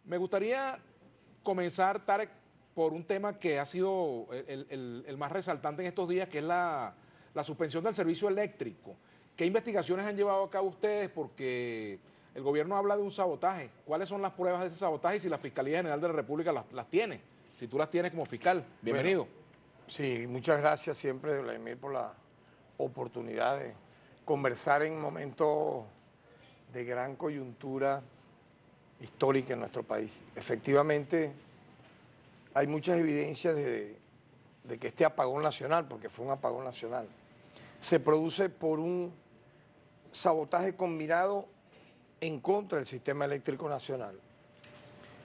Me gustaría comenzar, Tarek, por un tema que ha sido el más resaltante en estos días, que es la suspensión del servicio eléctrico. ¿Qué investigaciones han llevado a cabo ustedes? Porque el gobierno habla de un sabotaje. ¿Cuáles son las pruebas de ese sabotaje y si la Fiscalía General de la República las tiene? Si tú las tienes como fiscal, bienvenido. Bueno, sí, muchas gracias siempre, Vladimir, por la oportunidad de conversar en momentos de gran coyuntura histórica en nuestro país. Efectivamente, hay muchas evidencias de que este apagón nacional, porque fue un apagón nacional, se produce por un sabotaje combinado en contra del sistema eléctrico nacional.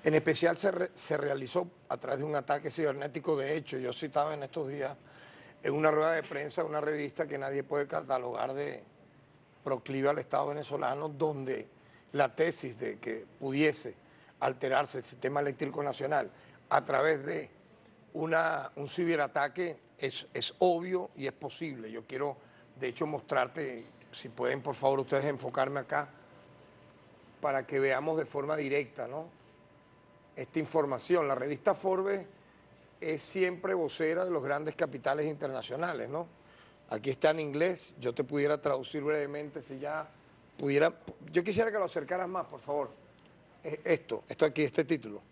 En especial se realizó a través de un ataque cibernético. De hecho, yo citaba en estos días en una rueda de prensa de una revista que nadie puede catalogar de proclive al Estado venezolano, donde la tesis de que pudiese alterarse el sistema eléctrico nacional a través de un ciberataque es obvio y es posible. Yo quiero, de hecho, mostrarte, si pueden, por favor, ustedes enfocarme acá, para que veamos de forma directa, ¿no?, esta información. La revista Forbes es siempre vocera de los grandes capitales internacionales, ¿no? Aquí está en inglés, yo te pudiera traducir brevemente si ya pudiera. Yo quisiera que lo acercaras más, por favor. Esto aquí, este título.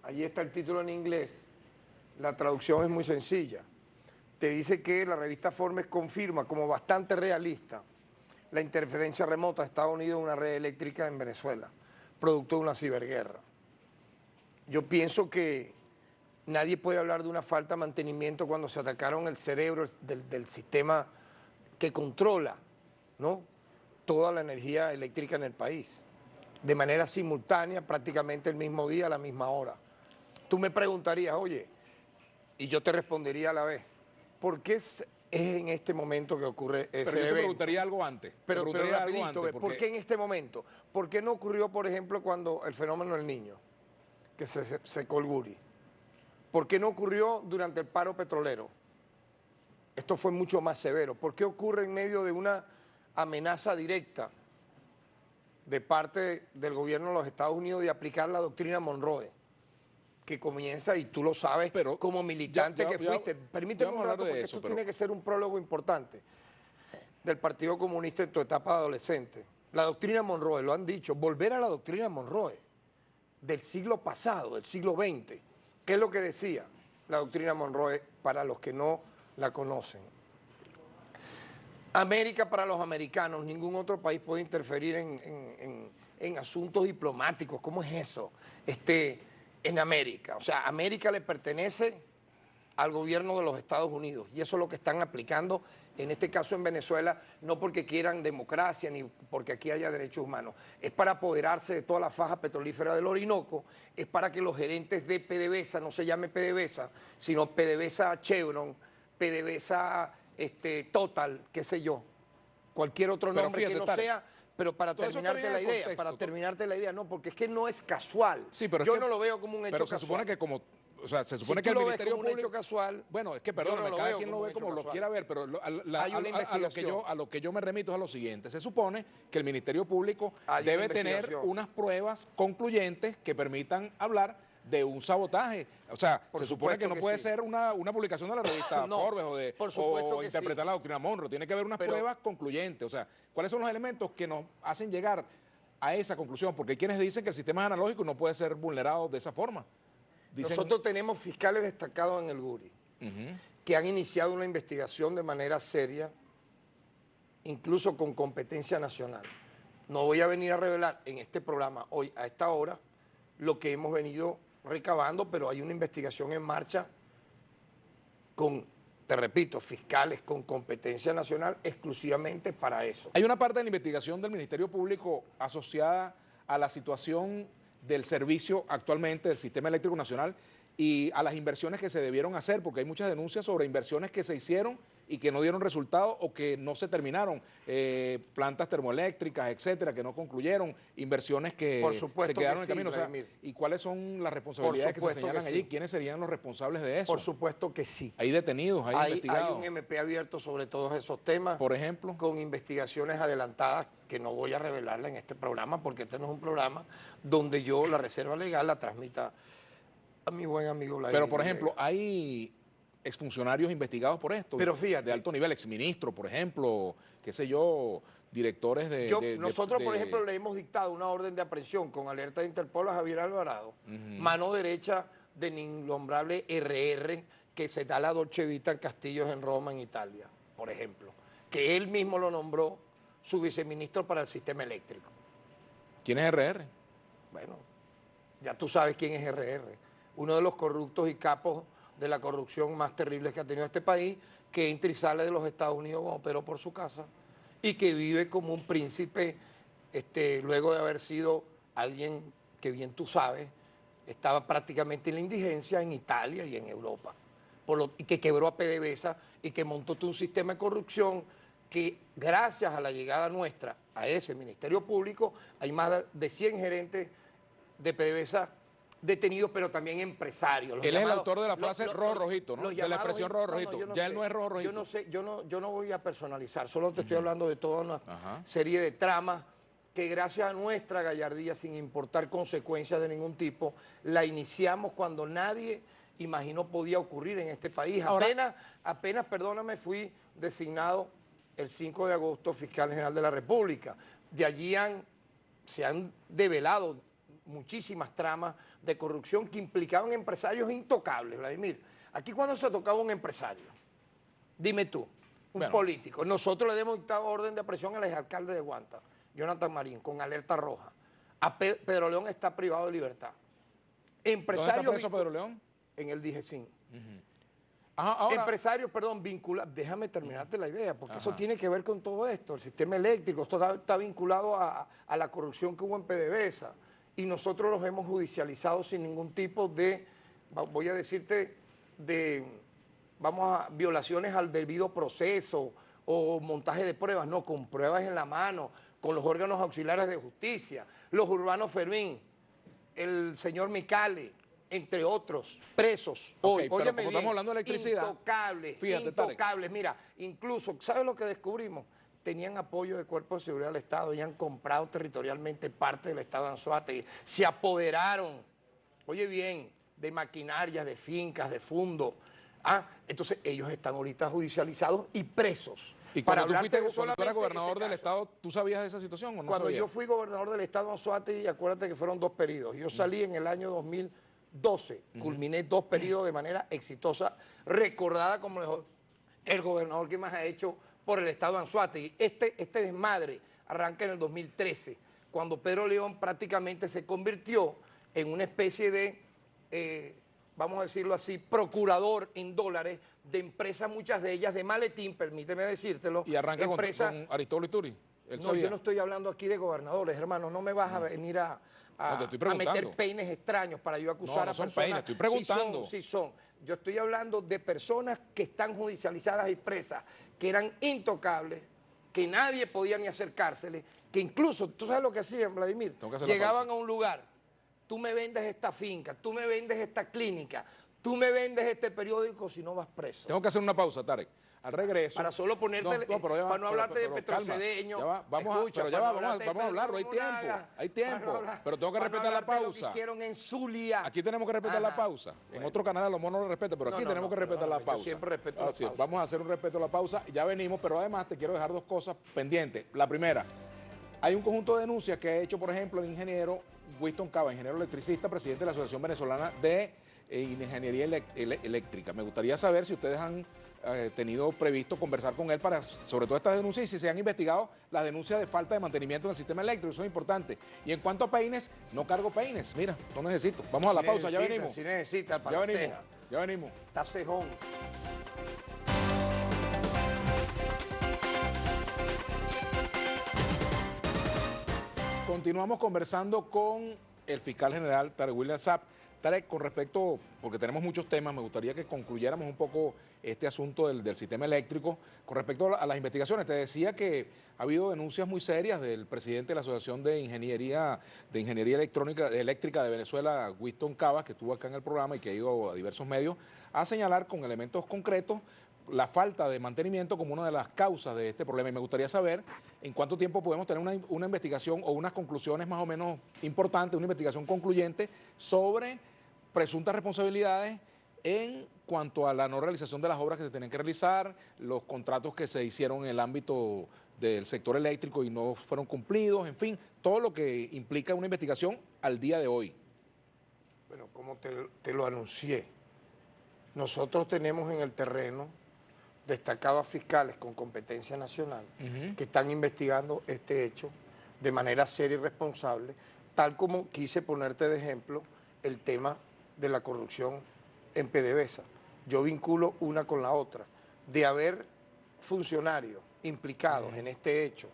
Allí está el título en inglés. La traducción es muy sencilla. Te dice que la revista Forbes confirma como bastante realista la interferencia remota de Estados Unidos en una red eléctrica en Venezuela, producto de una ciberguerra. Yo pienso que nadie puede hablar de una falta de mantenimiento cuando se atacaron el cerebro del sistema que controla, ¿no?, toda la energía eléctrica en el país, de manera simultánea, prácticamente el mismo día, a la misma hora. Tú me preguntarías, oye, y yo te respondería a la vez, ¿por qué es en este momento que ocurre ese evento? Pero yo te preguntaría algo antes. Pero rapidito, ¿por qué en este momento? ¿Por qué no ocurrió, por ejemplo, cuando el fenómeno del Niño, que se secó el Guri? ¿Por qué no ocurrió durante el paro petrolero? Esto fue mucho más severo. ¿Por qué ocurre en medio de una amenaza directa de parte del gobierno de los Estados Unidos de aplicar la doctrina Monroe, que comienza, y tú lo sabes, pero como militante que fuiste? Permíteme un rato, porque esto tiene que ser un prólogo importante del Partido Comunista en tu etapa de adolescente. La doctrina Monroe, lo han dicho, volver a la doctrina Monroe del siglo pasado, del siglo XX. ¿Qué es lo que decía la doctrina Monroe para los que no la conocen? América para los americanos, ningún otro país puede interferir en asuntos diplomáticos. ¿Cómo es eso? En América. O sea, América le pertenece al gobierno de los Estados Unidos, y eso es lo que están aplicando en este caso en Venezuela, no porque quieran democracia ni porque aquí haya derechos humanos, es para apoderarse de toda la faja petrolífera del Orinoco, es para que los gerentes de PDVSA, no se llame PDVSA, sino PDVSA Chevron, PDVSA Total, qué sé yo, cualquier otro nombre que no sea. Pero para terminarte la idea, no, porque es que no es casual. Sí, pero yo no lo veo como un hecho casual. Se supone que como, o sea, se supone si que el tú lo Ministerio ves como un hecho casual. Bueno, es que perdóname, cada quien lo ve como lo quiera ver, pero a lo que yo me remito es a lo siguiente. Se supone que el Ministerio Público debe tener unas pruebas concluyentes que permitan hablar de un sabotaje. O sea, se supone que no puede ser una publicación de la revista Forbes o interpretar la doctrina Monroe. Tiene que haber unas pruebas concluyentes. O sea, ¿cuáles son los elementos que nos hacen llegar a esa conclusión? Porque hay quienes dicen que el sistema es analógico y no puede ser vulnerado de esa forma. Nosotros tenemos fiscales destacados en el Guri, que han iniciado una investigación de manera seria, incluso con competencia nacional. No voy a venir a revelar en este programa hoy, a esta hora, lo que hemos venido recabando, pero hay una investigación en marcha con, te repito, fiscales con competencia nacional exclusivamente para eso. Hay una parte de la investigación del Ministerio Público asociada a la situación del servicio actualmente del Sistema Eléctrico Nacional y a las inversiones que se debieron hacer, porque hay muchas denuncias sobre inversiones que se hicieron y que no dieron resultado o que no se terminaron, plantas termoeléctricas, etcétera, que no concluyeron, inversiones que se quedaron en el camino. O sea, ¿y cuáles son las responsabilidades que se señalan allí? ¿Quiénes serían los responsables de eso? Por supuesto que sí. ¿Hay detenidos? ¿Hay investigados? Hay un MP abierto sobre todos esos temas. Por ejemplo. Con investigaciones adelantadas que no voy a revelarla en este programa, porque este no es un programa donde yo la reserva legal la transmita a mi buen amigo Vladimir. Pero, por ejemplo, hay exfuncionarios investigados por esto. Pero fíjate. De alto nivel, exministro, por ejemplo, qué sé yo, directores nosotros, por ejemplo, le hemos dictado una orden de aprehensión con alerta de Interpol a Javier Alvarado, mano derecha del innombrable RR, que se da la Dolce Vita en Castillos en Roma, en Italia, por ejemplo, que él mismo lo nombró su viceministro para el sistema eléctrico. ¿Quién es RR? Bueno, ya tú sabes quién es RR, uno de los corruptos y capos de la corrupción más terrible que ha tenido este país, que entra y sale de los Estados Unidos como pero por su casa y que vive como un príncipe luego de haber sido alguien que bien tú sabes, estaba prácticamente en la indigencia en Italia y en Europa, y que quebró a PDVSA y que montó todo un sistema de corrupción que gracias a la llegada nuestra a ese Ministerio Público hay más de 100 gerentes de PDVSA detenidos, pero también empresarios. Él es el autor de la frase rojo rojito, ¿no? De la expresión rojo rojito. Ya él no es rojo rojito. Yo no sé, yo no voy a personalizar, solo te estoy hablando de toda una serie de tramas que gracias a nuestra gallardía, sin importar consecuencias de ningún tipo, la iniciamos cuando nadie imaginó podía ocurrir en este país. Apenas, perdóname, fui designado el 5 de agosto fiscal general de la República. De allí se han develado muchísimas tramas de corrupción que implicaban empresarios intocables, Vladimir. Aquí cuando se tocaba un empresario, dime tú, político, nosotros le hemos dictado orden de aprehensión al exalcalde de Guanta, Jonathan Marín, con alerta roja. A Pedro León está privado de libertad. ¿Dónde está preso Pedro León? En el DGCIN. Empresarios, vinculados, déjame terminarte la idea, porque eso tiene que ver con todo esto, el sistema eléctrico, esto está vinculado a la corrupción que hubo en PDVSA. Y nosotros los hemos judicializado sin ningún tipo de, voy a decirte, violaciones al debido proceso o montaje de pruebas, no, con pruebas en la mano, con los órganos auxiliares de justicia, los urbanos Fermín, el señor Micali, entre otros, presos. Hoy, óyeme bien, estamos hablando de electricidad. Intocables. Mira, incluso, ¿sabes lo que descubrimos? Tenían apoyo del Cuerpo de Seguridad del Estado y han comprado territorialmente parte del Estado de Anzoátegui. Se apoderaron, oye bien, de maquinarias, de fincas, de fundos. Entonces ellos están ahorita judicializados y presos. ¿Y cuando tú eras gobernador del Estado, tú sabías de esa situación o no Cuando sabías? yo fui gobernador del Estado de Anzoátegui, acuérdate que fueron 2 periodos. Yo salí en el año 2012, culminé 2 periodos de manera exitosa, recordada como el gobernador que más ha hecho por el Estado de Anzoátegui. Este desmadre arranca en el 2013, cuando Pedro León prácticamente se convirtió en una especie de, vamos a decirlo así, procurador en dólares de empresas, muchas de ellas de maletín, permíteme decírtelo. ¿Y arranca con Aristóbulo Ituri? No, yo no estoy hablando aquí de gobernadores, hermano, no me vas a venir a meter peines extraños para yo acusar a personas. Peines, estoy preguntando. Sí son. Yo estoy hablando de personas que están judicializadas y presas, que eran intocables, que nadie podía ni acercárseles, que incluso, ¿tú sabes lo que hacían, Vladimir? Llegaban a un lugar, tú me vendes esta finca, tú me vendes esta clínica, tú me vendes este periódico si no vas preso. Tengo que hacer una pausa, Tarek. Al regreso. Para solo ponerte, para no hablarte de Petrocedeño. Vamos a hablarlo, hay tiempo. Pero tengo que respetar la pausa. Lo que hicieron en Zulia. Aquí tenemos que respetar la pausa. En otro canal a lo mejor no lo respetan, pero aquí tenemos que respetar la pausa. Yo siempre respeto la pausa. Vamos a hacer un respeto a la pausa, ya venimos, pero además te quiero dejar 2 cosas pendientes. La primera, hay un conjunto de denuncias que ha hecho, por ejemplo, el ingeniero Winston Cava, ingeniero electricista, presidente de la Asociación Venezolana de Ingeniería Eléctrica. Me gustaría saber si ustedes han tenido previsto conversar con él sobre todas estas denuncias y si se han investigado las denuncias de falta de mantenimiento en el sistema eléctrico. Eso es importante. Y en cuanto a peines, no cargo peines. Mira, no necesito. Vamos a la pausa, ya venimos. Si necesita, ya venimos. Está cejón. Continuamos conversando con el fiscal general Tarek William Saab. Tarek, con respecto, porque tenemos muchos temas, me gustaría que concluyéramos un poco este asunto del sistema eléctrico. Con respecto a las investigaciones, te decía que ha habido denuncias muy serias del presidente de la Asociación de Ingeniería Eléctrica de Venezuela, Winston Cavas, que estuvo acá en el programa y que ha ido a diversos medios, a señalar con elementos concretos la falta de mantenimiento como una de las causas de este problema. Y me gustaría saber en cuánto tiempo podemos tener una investigación o unas conclusiones más o menos importantes, una investigación concluyente sobre presuntas responsabilidades en cuanto a la no realización de las obras que se tienen que realizar, los contratos que se hicieron en el ámbito del sector eléctrico y no fueron cumplidos, en fin, todo lo que implica una investigación al día de hoy. Bueno, como te lo anuncié, nosotros tenemos en el terreno destacados fiscales con competencia nacional que están investigando este hecho de manera seria y responsable, tal como quise ponerte de ejemplo el tema de la corrupción en PDVSA. Yo vinculo una con la otra. De haber funcionarios implicados en este hecho,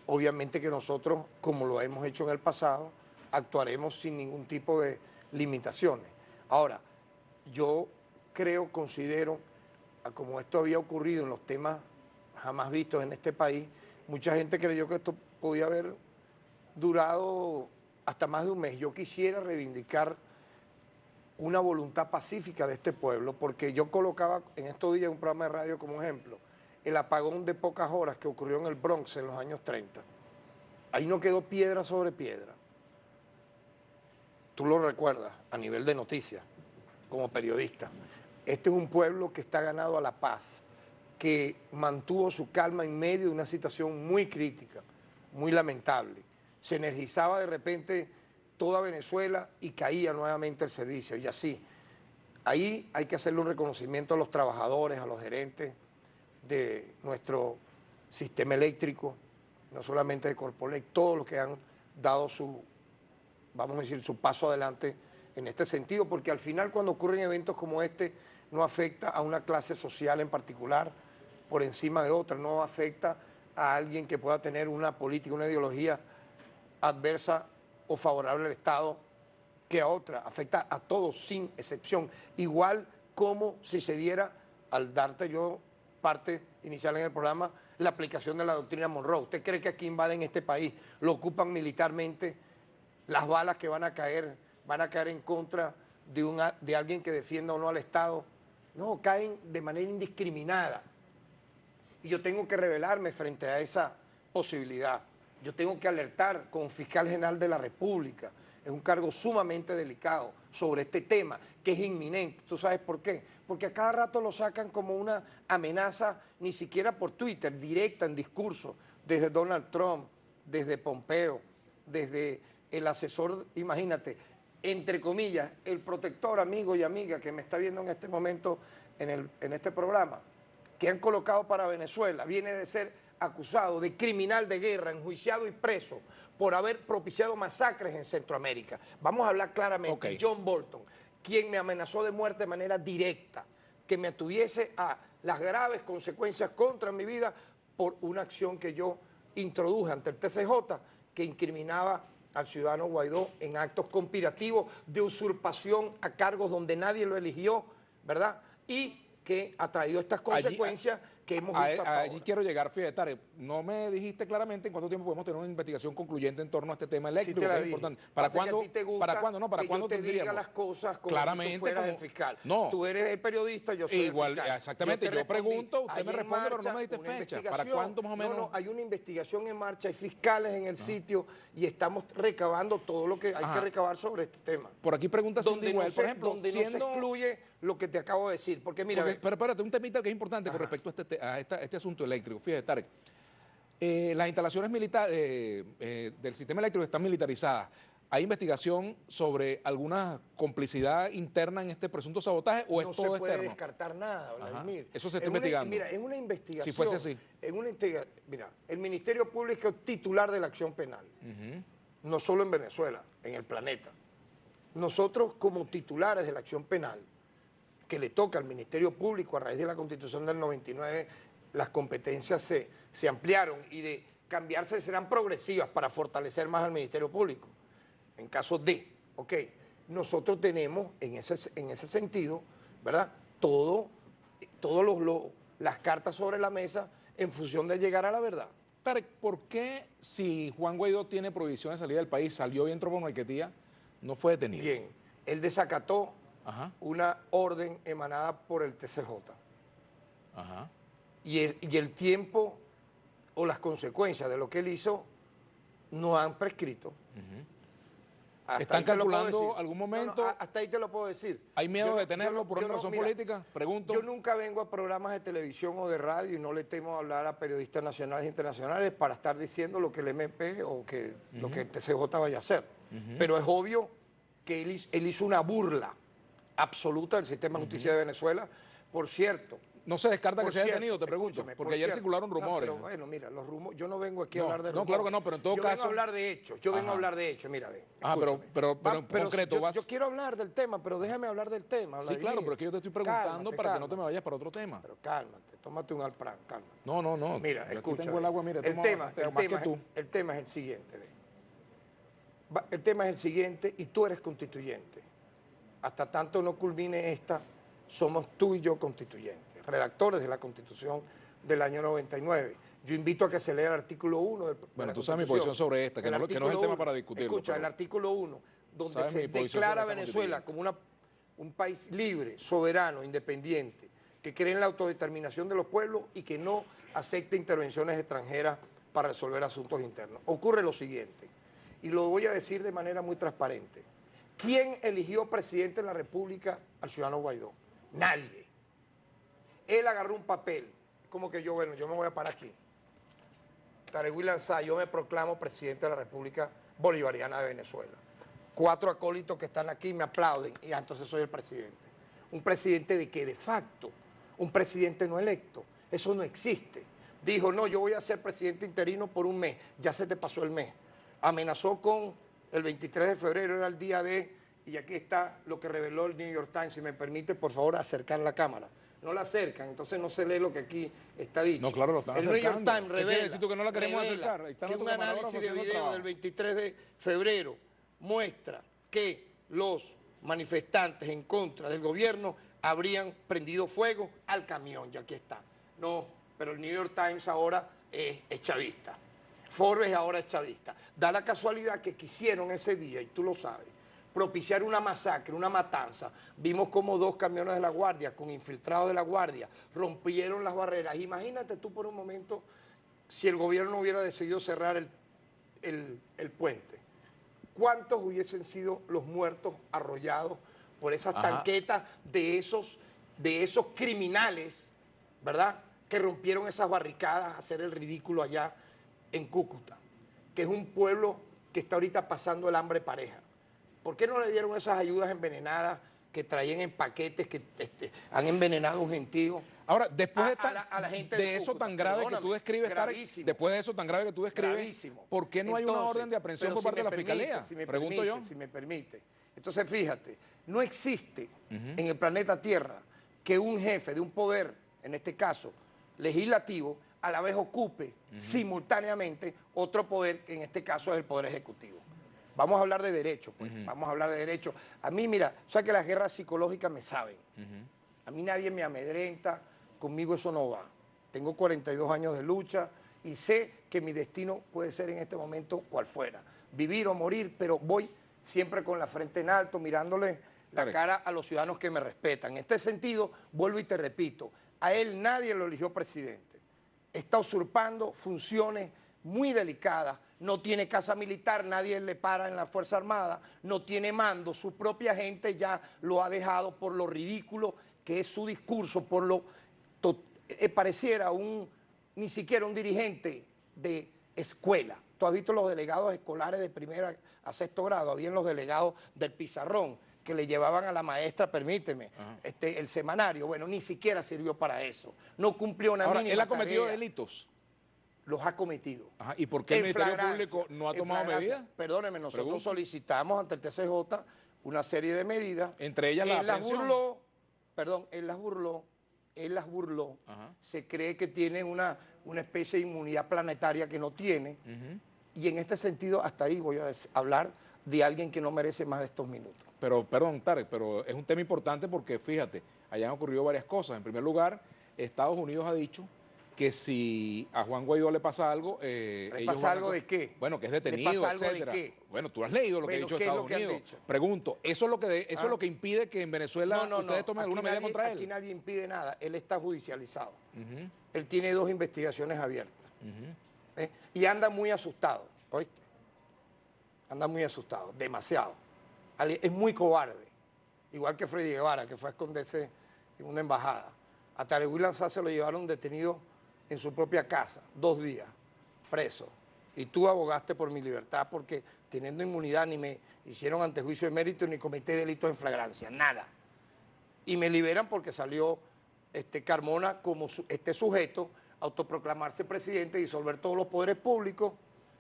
obviamente que nosotros, como lo hemos hecho en el pasado, actuaremos sin ningún tipo de limitaciones. Ahora, yo considero, como esto había ocurrido en los temas jamás vistos en este país, mucha gente creyó que esto podía haber durado hasta más de un mes. Yo quisiera reivindicar una voluntad pacífica de este pueblo, porque yo colocaba en estos días un programa de radio como ejemplo el apagón de pocas horas que ocurrió en el Bronx en los años 30. Ahí no quedó piedra sobre piedra. Tú lo recuerdas a nivel de noticias, como periodista. Este es un pueblo que está ganado a la paz, que mantuvo su calma en medio de una situación muy crítica, muy lamentable. Se energizaba de repente toda Venezuela y caía nuevamente el servicio, y así. Ahí hay que hacerle un reconocimiento a los trabajadores, a los gerentes de nuestro sistema eléctrico, no solamente de Corpolec, todos los que han dado su, vamos a decir, su paso adelante en este sentido, porque al final cuando ocurren eventos como este, no afecta a una clase social en particular por encima de otra, no afecta a alguien que pueda tener una política, una ideología adversa o favorable al Estado que a otra, afecta a todos sin excepción, igual como si se diera, al darte yo parte inicial en el programa, la aplicación de la doctrina Monroe. ¿Usted cree que aquí invaden este país, lo ocupan militarmente, las balas que van a caer en contra de alguien que defienda o no al Estado? No, caen de manera indiscriminada. Y yo tengo que rebelarme frente a esa posibilidad. Yo tengo que alertar como fiscal general de la República. Es un cargo sumamente delicado sobre este tema, que es inminente. ¿Tú sabes por qué? Porque a cada rato lo sacan como una amenaza, ni siquiera por Twitter, directa en discurso, desde Donald Trump, desde Pompeo, desde el asesor, imagínate, entre comillas, el protector, amigo y amiga que me está viendo en este momento en este programa, que han colocado para Venezuela, viene de ser acusado de criminal de guerra, enjuiciado y preso por haber propiciado masacres en Centroamérica. Vamos a hablar claramente. Okay. John Bolton, quien me amenazó de muerte de manera directa, que me atuviese a las graves consecuencias contra mi vida por una acción que yo introduje ante el TCJ que incriminaba al ciudadano Guaidó en actos conspirativos de usurpación a cargos donde nadie lo eligió, ¿verdad? Y que ha traído estas consecuencias que hemos visto hasta allí ahora. Quiero llegar, fíjate, Tarek, no me dijiste claramente en cuánto tiempo podemos tener una investigación concluyente en torno a este tema eléctrico, sí, que es importante. ¿Para cuándo? ¿Para cuándo? No, ¿para cuándo tendríamos? Diga las cosas como claramente, si tú fueras el fiscal. No. Tú eres el periodista, yo soy igual, el fiscal. Exactamente, yo pregunto, usted me responde, pero no me diste fecha. ¿Para cuándo más o menos? No, hay una investigación en marcha, hay fiscales en el sitio y estamos recabando todo lo que hay que recabar sobre este tema. Por aquí pregunta Cindy Well, por ejemplo, donde no se excluye lo que te acabo de decir, porque mira... Pero espérate, un temita que es importante con respecto a este asunto eléctrico. Fíjate, Tarek, las instalaciones militares del sistema eléctrico están militarizadas. ¿Hay investigación sobre alguna complicidad interna en este presunto sabotaje o es todo externo? No se puede descartar nada, Vladimir. Eso se está investigando. Mira, es una investigación. Si fuese así. Mira, el Ministerio Público es titular de la acción penal. No solo en Venezuela, en el planeta. Nosotros, como titulares de la acción penal, que le toca al Ministerio Público a raíz de la Constitución del 99, las competencias se ampliaron y de cambiarse serán progresivas para fortalecer más al Ministerio Público. En caso de, nosotros tenemos en ese sentido, ¿verdad? Todas las cartas sobre la mesa en función de llegar a la verdad. Tarek, ¿por qué si Juan Guaidó tiene prohibición de salir del país, salió y entró por Maiquetía, no fue detenido? Bien, él desacató una orden emanada por el TCJ. Ajá. Y el tiempo o las consecuencias de lo que él hizo no han prescrito. ¿Están calculando algún momento? No, hasta ahí te lo puedo decir. ¿Hay miedo de detenerlo por una razón política? Pregunto. Yo nunca vengo a programas de televisión o de radio y no le temo a hablar a periodistas nacionales e internacionales para estar diciendo lo que el MP o que lo que el TCJ vaya a hacer. Pero es obvio que él hizo una burla absoluta del sistema de justicia de Venezuela. Por cierto, no se descarta que sea detenido, te pregunto, porque ayer circularon rumores. Pero bueno, mira, los rumores, yo no vengo aquí a hablar de rumores. No, claro que no, pero en todo caso... Yo vengo a hablar de hechos, vengo a hablar de hechos, mira, ve. Pero en concreto vas... Yo quiero hablar del tema, pero déjame hablar del tema. Sí, claro, pero es que yo te estoy preguntando para que no te me vayas para otro tema. Pero cálmate, tómate un Alpran, cálmate. No. Mira, escucha. Tengo el agua, mira, el tema es el siguiente, ve. El tema es el siguiente y tú eres constituyente. Hasta tanto no culmine esta, somos tú y yo constituyentes, redactores de la Constitución del año 99. Yo invito a que se lea el artículo 1 del Bueno, tú sabes mi posición sobre esta, que no es el tema para discutirlo. Escucha, el artículo 1, donde se declara a Venezuela como un país libre, soberano, independiente, que cree en la autodeterminación de los pueblos y que no acepta intervenciones extranjeras para resolver asuntos internos. Ocurre lo siguiente, y lo voy a decir de manera muy transparente. ¿Quién eligió presidente de la República al ciudadano Guaidó? Nadie. Él agarró un papel, como que yo me voy a parar aquí. Tarek William Saá, yo me proclamo presidente de la República Bolivariana de Venezuela. 4 acólitos que están aquí me aplauden y entonces soy el presidente. ¿Un presidente de qué? De facto. Un presidente no electo. Eso no existe. Dijo, no, yo voy a ser presidente interino por un mes. Ya se te pasó el mes. Amenazó con el 23 de febrero, era el día de... Y aquí está lo que reveló el New York Times. Si me permite, por favor, acercar la cámara. No la acercan, entonces no se lee lo que aquí está dicho. No, claro, lo están acercando. El New York Times revela que no la queremos acercar. Que un análisis de video del 23 de febrero muestra que los manifestantes en contra del gobierno habrían prendido fuego al camión, y aquí está. No, pero el New York Times ahora es chavista. Forbes ahora es chavista. Da la casualidad que quisieron ese día, y tú lo sabes, propiciar una masacre, una matanza. Vimos como 2 camiones de la Guardia, con infiltrados de la Guardia, rompieron las barreras. Imagínate tú por un momento si el gobierno no hubiera decidido cerrar el puente. ¿Cuántos hubiesen sido los muertos arrollados por esas tanquetas de esos criminales, ¿verdad?, que rompieron esas barricadas a hacer el ridículo allá en Cúcuta, que es un pueblo que está ahorita pasando el hambre pareja? ¿Por qué no le dieron esas ayudas envenenadas que traían en paquetes que han envenenado a un gentío? Ahora, después de eso tan grave que tú describes, después de eso tan grave que tú describes, ¿por qué no hay una orden de aprehensión por parte de la Fiscalía? Pregunto yo. Si me permite. Entonces, fíjate, no existe en el planeta Tierra que un jefe de un poder, en este caso legislativo, a la vez ocupe simultáneamente otro poder, que en este caso es el Poder Ejecutivo. Vamos a hablar de derecho, pues. Vamos a hablar de derecho. A mí, mira, o sea que las guerras psicológicas me saben. A mí nadie me amedrenta, conmigo eso no va. Tengo 42 años de lucha y sé que mi destino puede ser en este momento cual fuera. Vivir o morir, pero voy siempre con la frente en alto, mirándole la cara a los ciudadanos que me respetan. En este sentido, vuelvo y te repito, a él nadie lo eligió presidente. Está usurpando funciones muy delicadas. No tiene casa militar, nadie le para en la Fuerza Armada, no tiene mando, su propia gente ya lo ha dejado por lo ridículo que es su discurso, por lo pareciera ni siquiera un dirigente de escuela. Tú has visto los delegados escolares de 1º a 6º grado, habían los delegados del pizarrón que le llevaban a la maestra, permíteme, el semanario. Bueno, ni siquiera sirvió para eso. No cumplió una mínima ¿él ha cometido tarea. Delitos? Los ha cometido. ¿Y por qué el Ministerio Público no ha tomado medidas? Perdóneme, nosotros solicitamos ante el TCJ una serie de medidas. Entre ellas la aprehensión. Él las burló. Se cree que tiene una especie de inmunidad planetaria que no tiene. Y en este sentido, hasta ahí voy a hablar de alguien que no merece más de estos minutos. Pero, perdón, Tarek, pero es un tema importante porque, fíjate, allá han ocurrido varias cosas. En primer lugar, Estados Unidos ha dicho que si a Juan Guaidó le pasa algo... ¿Le pasa algo de qué? Bueno, que es detenido, ¿Le pasa algo etcétera. de qué? Bueno, tú has leído lo que ha dicho Estados Unidos. Pregunto, ¿eso es lo que impide que en Venezuela ustedes tomen alguna medida contra él? Aquí nadie impide nada. Él está judicializado. Él tiene 2 investigaciones abiertas. Y anda muy asustado, ¿oíste? Anda muy asustado, demasiado. Es muy cobarde. Igual que Freddy Guevara, que fue a esconderse en una embajada. A Tarek William Saab se lo llevaron detenido en su propia casa, 2 días, preso. Y tú abogaste por mi libertad porque teniendo inmunidad ni me hicieron antejuicio de mérito ni cometí delitos en flagrancia, nada. Y me liberan porque salió Carmona como este sujeto a autoproclamarse presidente, disolver todos los poderes públicos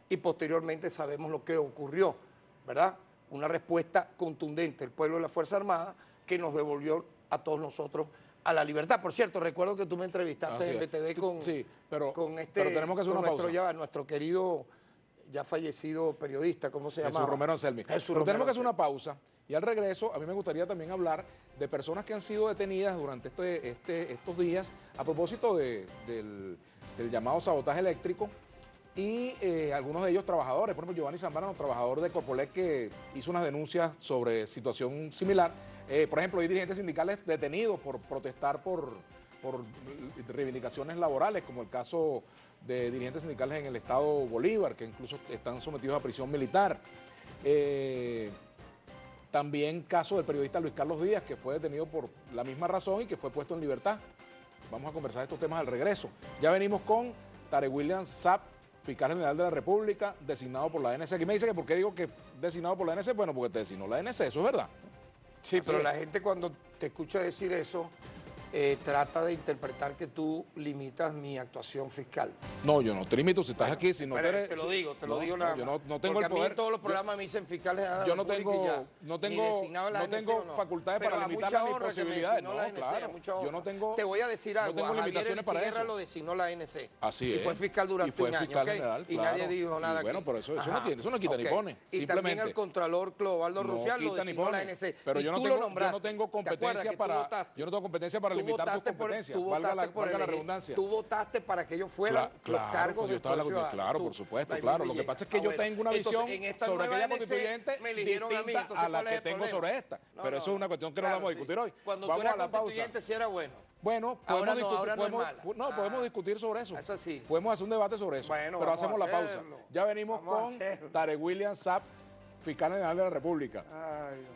y posteriormente sabemos lo que ocurrió, ¿verdad? Una respuesta contundente del pueblo de la Fuerza Armada que nos devolvió a todos nosotros a la libertad. Por cierto, recuerdo que tú me entrevistaste en BTV con tenemos que hacer una pausa. Nuestro querido, ya fallecido periodista, ¿cómo se llama? Jesús Romero Anselmi. Pero tenemos que hacer una pausa y al regreso a mí me gustaría también hablar de personas que han sido detenidas durante estos días a propósito del llamado sabotaje eléctrico y algunos de ellos trabajadores. Por ejemplo, Giovanni Zambrano, trabajador de Corpolec, que hizo unas denuncias sobre situación similar. Por ejemplo, hay dirigentes sindicales detenidos por protestar por reivindicaciones laborales, como el caso de dirigentes sindicales en el estado Bolívar, que incluso están sometidos a prisión militar. También caso del periodista Luis Carlos Díaz, que fue detenido por la misma razón y que fue puesto en libertad. Vamos a conversar de estos temas al regreso. Ya venimos con Tarek William Saab, fiscal general de la República, designado por la DNC. Aquí me dice que ¿por qué digo que designado por la DNC? Bueno, porque te designó la DNC, eso es verdad. Sí, pero la gente cuando te escucha decir eso, trata de interpretar que tú limitas mi actuación fiscal. No, yo no te limito si estás aquí. Si no te lo digo nada más. Yo no tengo el poder. A mí en todos los programas me dicen fiscal general. Yo no tengo facultades para limitar las posibilidades. No, claro. Yo no tengo. Te voy a decir algo. No tengo limitaciones para eso. Lo designó la ANC. Así es. Y fue fiscal durante un año. Y nadie dijo nada. Bueno, pero eso no quita ni pone. Y también el Contralor Clodoaldo Rusial lo designó la ANC. Pero yo no tengo competencia para limitar tus competencias. Valga la redundancia. Tú votaste para que ellos fueran los cargos del pueblo ciudadano. Claro, por supuesto, claro. Lo que pasa es que yo tengo una visión sobre aquella constituyente distinta a la que tengo sobre esta. Pero eso es una cuestión que no vamos a discutir hoy. Cuando tú eras constituyente sí era bueno. Bueno, podemos discutir sobre eso. Eso sí. Podemos hacer un debate sobre eso. Pero hacemos la pausa. Ya venimos con Tarek William Saab, fiscal general de la República. Ay, Dios.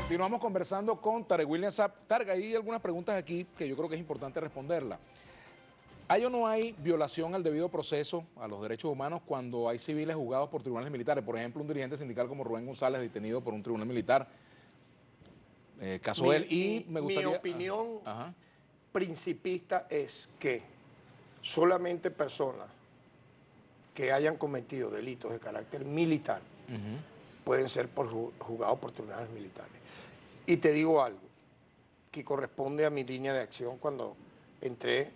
Continuamos conversando con Tarek William Saab. Tarek, hay algunas preguntas aquí que yo creo que es importante responderlas. ¿Hay o no hay violación al debido proceso, a los derechos humanos, cuando hay civiles juzgados por tribunales militares? Por ejemplo, un dirigente sindical como Rubén González detenido por un tribunal militar. Caso de él. Y me gustaría... Mi opinión principista es que solamente personas que hayan cometido delitos de carácter militar pueden ser juzgados por tribunales militares. Y te digo algo que corresponde a mi línea de acción cuando entré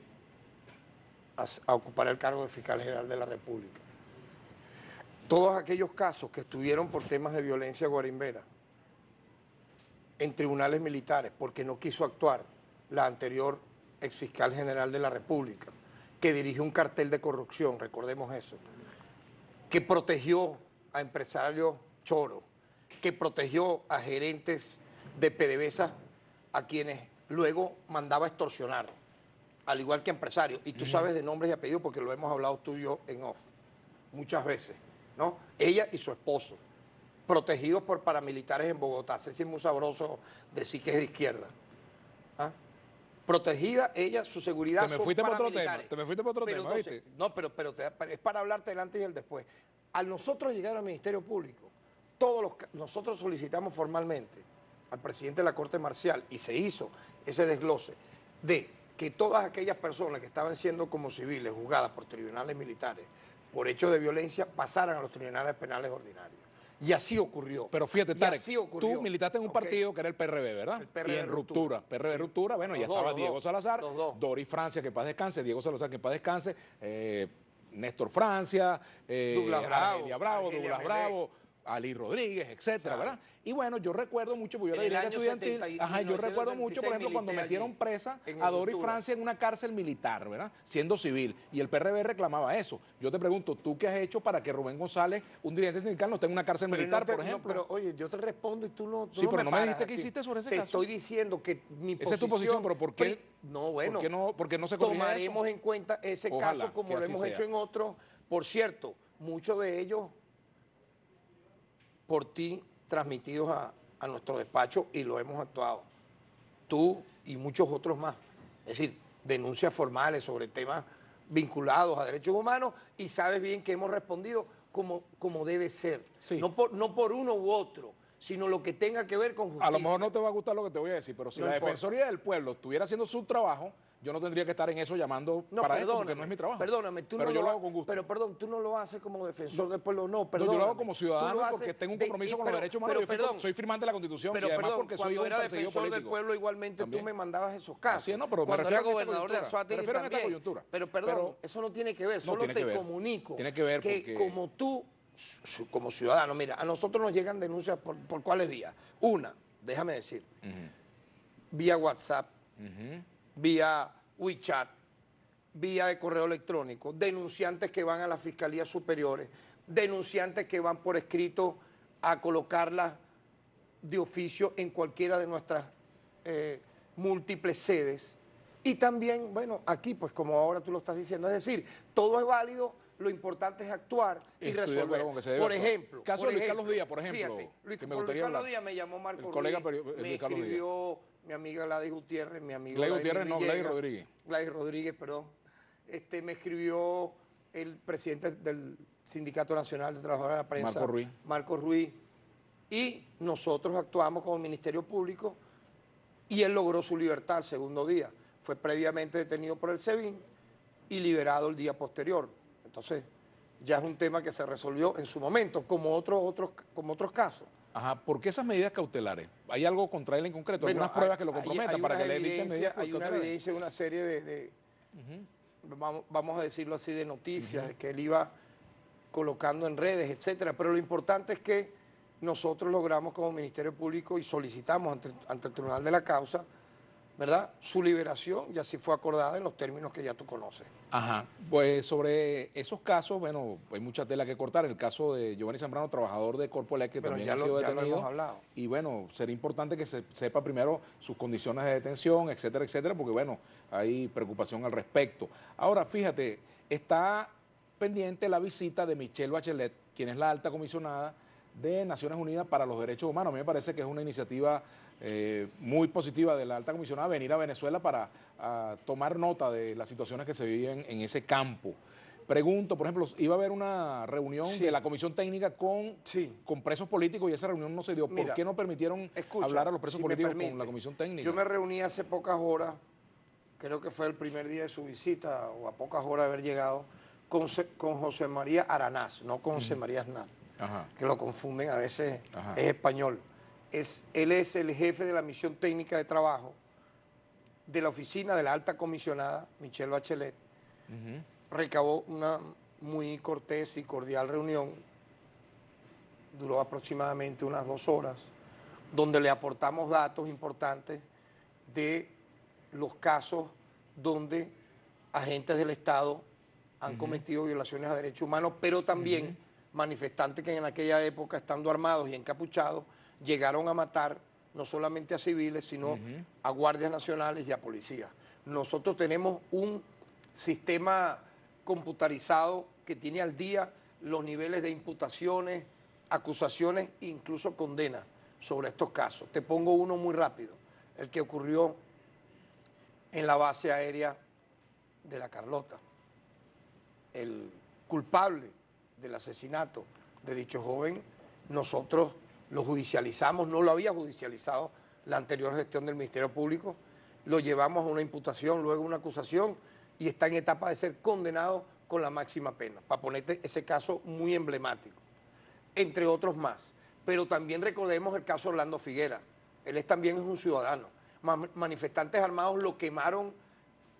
a ocupar el cargo de fiscal general de la República. Todos aquellos casos que estuvieron por temas de violencia guarimbera en tribunales militares porque no quiso actuar la anterior exfiscal general de la República, que dirigió un cartel de corrupción, recordemos eso, que protegió a empresarios choros, que protegió a gerentes de PDVSA a quienes luego mandaba extorsionar, al igual que empresarios. Y tú sabes de nombres y apellidos porque lo hemos hablado tú y yo en off, muchas veces, ¿no? Ella y su esposo, protegidos por paramilitares en Bogotá. Sé si es muy sabroso decir que es de izquierda. ¿Ah? Protegida ella, su seguridad. Te me fuiste por otro tema. ¿Viste? No, pero es para hablarte del antes y el después. Al nosotros llegar al Ministerio Público, nosotros solicitamos formalmente al presidente de la Corte Marcial y se hizo ese desglose de que todas aquellas personas que estaban siendo como civiles juzgadas por tribunales militares por hechos de violencia pasaran a los tribunales penales ordinarios. Y así ocurrió. Pero fíjate, Tarek, tú militaste en un partido que era el PRB, ¿verdad? El PRB y en ruptura. PRB ruptura, bueno, ya estaba Diego Salazar, Doris Francia, que paz descanse, Diego Salazar, que paz descanse, Néstor Francia, Argelia Bravo, Douglas Bravo, Ali Rodríguez, etcétera, ¿verdad? Y bueno, yo recuerdo mucho, porque yo era dirigente estudiantil, yo recuerdo mucho, por ejemplo, cuando metieron presa a Doris Francia en una cárcel militar, ¿verdad? Siendo civil, y el PRB reclamaba eso. Yo te pregunto, ¿tú qué has hecho para que Rubén González, un dirigente sindical, no tenga una cárcel militar, por ejemplo? No, pero oye, yo te respondo y tú no. Sí, pero no me dijiste qué hiciste sobre ese caso. Te estoy diciendo que mi posición. Esa es tu posición, pero ¿por qué? No, bueno. ¿Por qué no se corrige eso? Tomaremos en cuenta ese caso como lo hemos hecho en otros. Por cierto, muchos de ellos por ti transmitidos a nuestro despacho y lo hemos actuado. Tú y muchos otros más. Es decir, denuncias formales sobre temas vinculados a derechos humanos y sabes bien que hemos respondido como debe ser. Sí. No por uno u otro, sino lo que tenga que ver con justicia. A lo mejor no te va a gustar lo que te voy a decir, pero si la Defensoría del Pueblo estuviera haciendo su trabajo, yo no tendría que estar en eso llamando para esto, porque no es mi trabajo. Perdóname, pero yo lo hago con gusto. Pero perdón, tú no lo haces como defensor del pueblo, no, perdón. Yo lo hago como ciudadano porque tengo un compromiso con los derechos humanos. Yo soy firmante de la Constitución pero y además perdón, porque soy un era perseguido defensor político. del pueblo, igualmente también. Tú me mandabas esos casos. Así es, no, pero cuando era gobernador de Anzoátegui también. Pero perdón, eso no tiene que ver, solo te comunico tiene que ver que como tú, como ciudadano, mira, a nosotros nos llegan denuncias por cuáles vías. Una, déjame decirte, vía WhatsApp, vía WeChat, vía de correo electrónico, denunciantes que van a las fiscalías superiores, denunciantes que van por escrito a colocarlas de oficio en cualquiera de nuestras múltiples sedes. Y también, bueno, aquí, pues como ahora tú lo estás diciendo, es decir, todo es válido, lo importante es actuar y resolver. Por ejemplo, caso de Luis Carlos Díaz, por ejemplo, fíjate, Luis Carlos Díaz me llamó Marco Ruiz, me escribió mi amiga Gladys Gutiérrez, mi amigo Gladys Rodríguez, perdón. Me escribió el presidente del Sindicato Nacional de Trabajadores de la Prensa, Marco Ruiz, y nosotros actuamos como Ministerio Público y él logró su libertad el segundo día. Fue previamente detenido por el SEBIN y liberado el día posterior. Entonces, ya es un tema que se resolvió en su momento, como otros casos. Ajá, ¿por qué esas medidas cautelares? ¿Hay algo contra él en concreto? ¿Algunas pruebas que lo comprometan para que le eviten medidas cautelares? Hay una evidencia de una serie de vamos a decirlo así, de noticias, que él iba colocando en redes, etcétera. Pero lo importante es que nosotros logramos como Ministerio Público y solicitamos ante el Tribunal de la Causa, ¿verdad?, su liberación, y así fue acordada en los términos que ya tú conoces. Ajá, pues sobre esos casos, bueno, hay mucha tela que cortar. El caso de Giovanni Zambrano, trabajador de Corpoelec, que también ha sido detenido. Ya lo hemos hablado. Y bueno, sería importante que se sepa primero sus condiciones de detención, etcétera, etcétera, porque bueno, hay preocupación al respecto. Ahora, fíjate, está pendiente la visita de Michelle Bachelet, quien es la alta comisionada de Naciones Unidas para los Derechos Humanos. A mí me parece que es una iniciativa muy positiva de la alta comisionada venir a Venezuela para tomar nota de las situaciones que se viven en ese campo. Pregunto, por ejemplo, iba a haber una reunión de la Comisión Técnica con presos políticos y esa reunión no se dio. ¿Por qué no permitieron hablar a los presos políticos con la Comisión Técnica? Yo me reuní hace pocas horas, creo que fue el primer día de su visita o a pocas horas de haber llegado, con José María Aranaz, no con José María Aznar, que lo confunden a veces, es español. Él es el jefe de la misión técnica de trabajo de la oficina de la alta comisionada Michelle Bachelet. Recabó una muy cortés y cordial reunión, duró aproximadamente unas 2 horas, donde le aportamos datos importantes de los casos donde agentes del Estado han cometido violaciones a derechos humanos, pero también manifestantes que en aquella época, estando armados y encapuchados, llegaron a matar no solamente a civiles, sino a guardias nacionales y a policías. Nosotros tenemos un sistema computarizado que tiene al día los niveles de imputaciones, acusaciones e incluso condenas sobre estos casos. Te pongo uno muy rápido, el que ocurrió en la base aérea de La Carlota. El culpable del asesinato de dicho joven, nosotros lo judicializamos, no lo había judicializado la anterior gestión del Ministerio Público, lo llevamos a una imputación, luego una acusación y está en etapa de ser condenado con la máxima pena, para ponerte ese caso muy emblemático. entre otros más. Pero también recordemos el caso de Orlando Figuera. Él también es un ciudadano. Manifestantes armados lo quemaron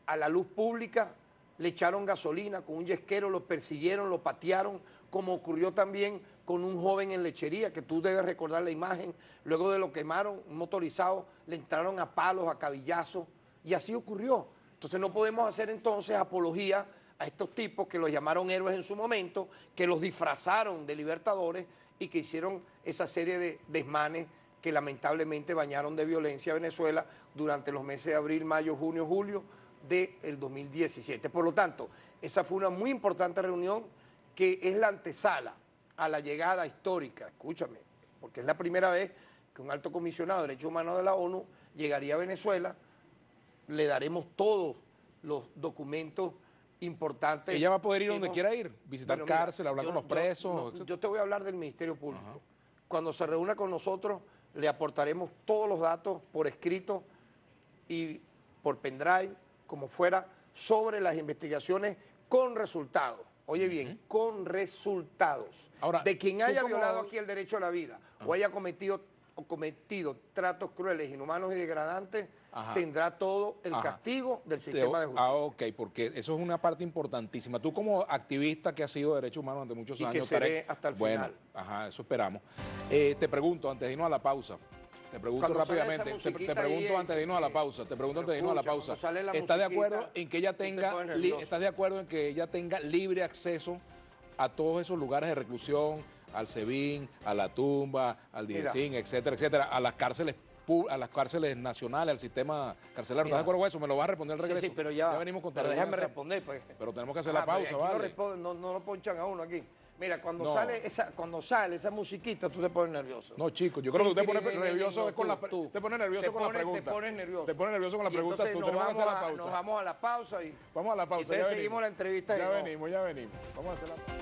a la luz pública, le echaron gasolina con un yesquero, lo persiguieron, lo patearon, como ocurrió también con un joven en Lechería, que tú debes recordar la imagen. Luego de lo quemaron, un motorizado, le entraron a palos, a cabillazos, y así ocurrió. Entonces no podemos hacer entonces apología a estos tipos que los llamaron héroes en su momento, que los disfrazaron de libertadores y que hicieron esa serie de desmanes que lamentablemente bañaron de violencia a Venezuela durante los meses de abril, mayo, junio, julio del 2017. Por lo tanto, esa fue una muy importante reunión que es la antesala a la llegada histórica, escúchame, porque es la primera vez que un alto comisionado de Derechos Humanos de la ONU llegaría a Venezuela. Le daremos todos los documentos importantes. Ella va a poder ir donde quiera ir, visitar cárcel, hablar con los presos. Yo te voy a hablar del Ministerio Público. Ajá. Cuando se reúna con nosotros, le aportaremos todos los datos por escrito y por pendrive, como fuera, sobre las investigaciones con resultados. Oye bien, con resultados. Ahora, de quien haya violado aquí el derecho a la vida o haya cometido tratos crueles, inhumanos y degradantes, tendrá todo el castigo del sistema de justicia. Ok, porque eso es una parte importantísima. Tú como activista que has sido de derechos humanos durante muchos años. Y que seré hasta el final. Bueno, eso esperamos. Te pregunto, antes de irnos a la pausa, te pregunto rápidamente, te pregunto antes de irnos a la pausa, ¿estás de acuerdo en que ella tenga, libre acceso a todos esos lugares de reclusión, al SEBIN, a la tumba, al DIESIN, etcétera, etcétera, a las cárceles nacionales, al sistema carcelario? ¿Estás de acuerdo con eso? Me lo vas a responder al regreso. Sí, pero ya venimos con pero déjame responder, pues. Pero tenemos que hacer la pausa, ¿vale? No lo ponchan a uno aquí. Mira, cuando sale esa musiquita, tú te pones nervioso. No, chicos, yo creo que tú te pones nervioso con la pregunta. Te pones nervioso con la pregunta. Te pones nervioso con la pregunta. Tú tenemos que hacer la pausa. Nos vamos a la pausa y vamos a la pausa. Y seguimos la entrevista. Ya venimos. Vamos a hacer la pausa.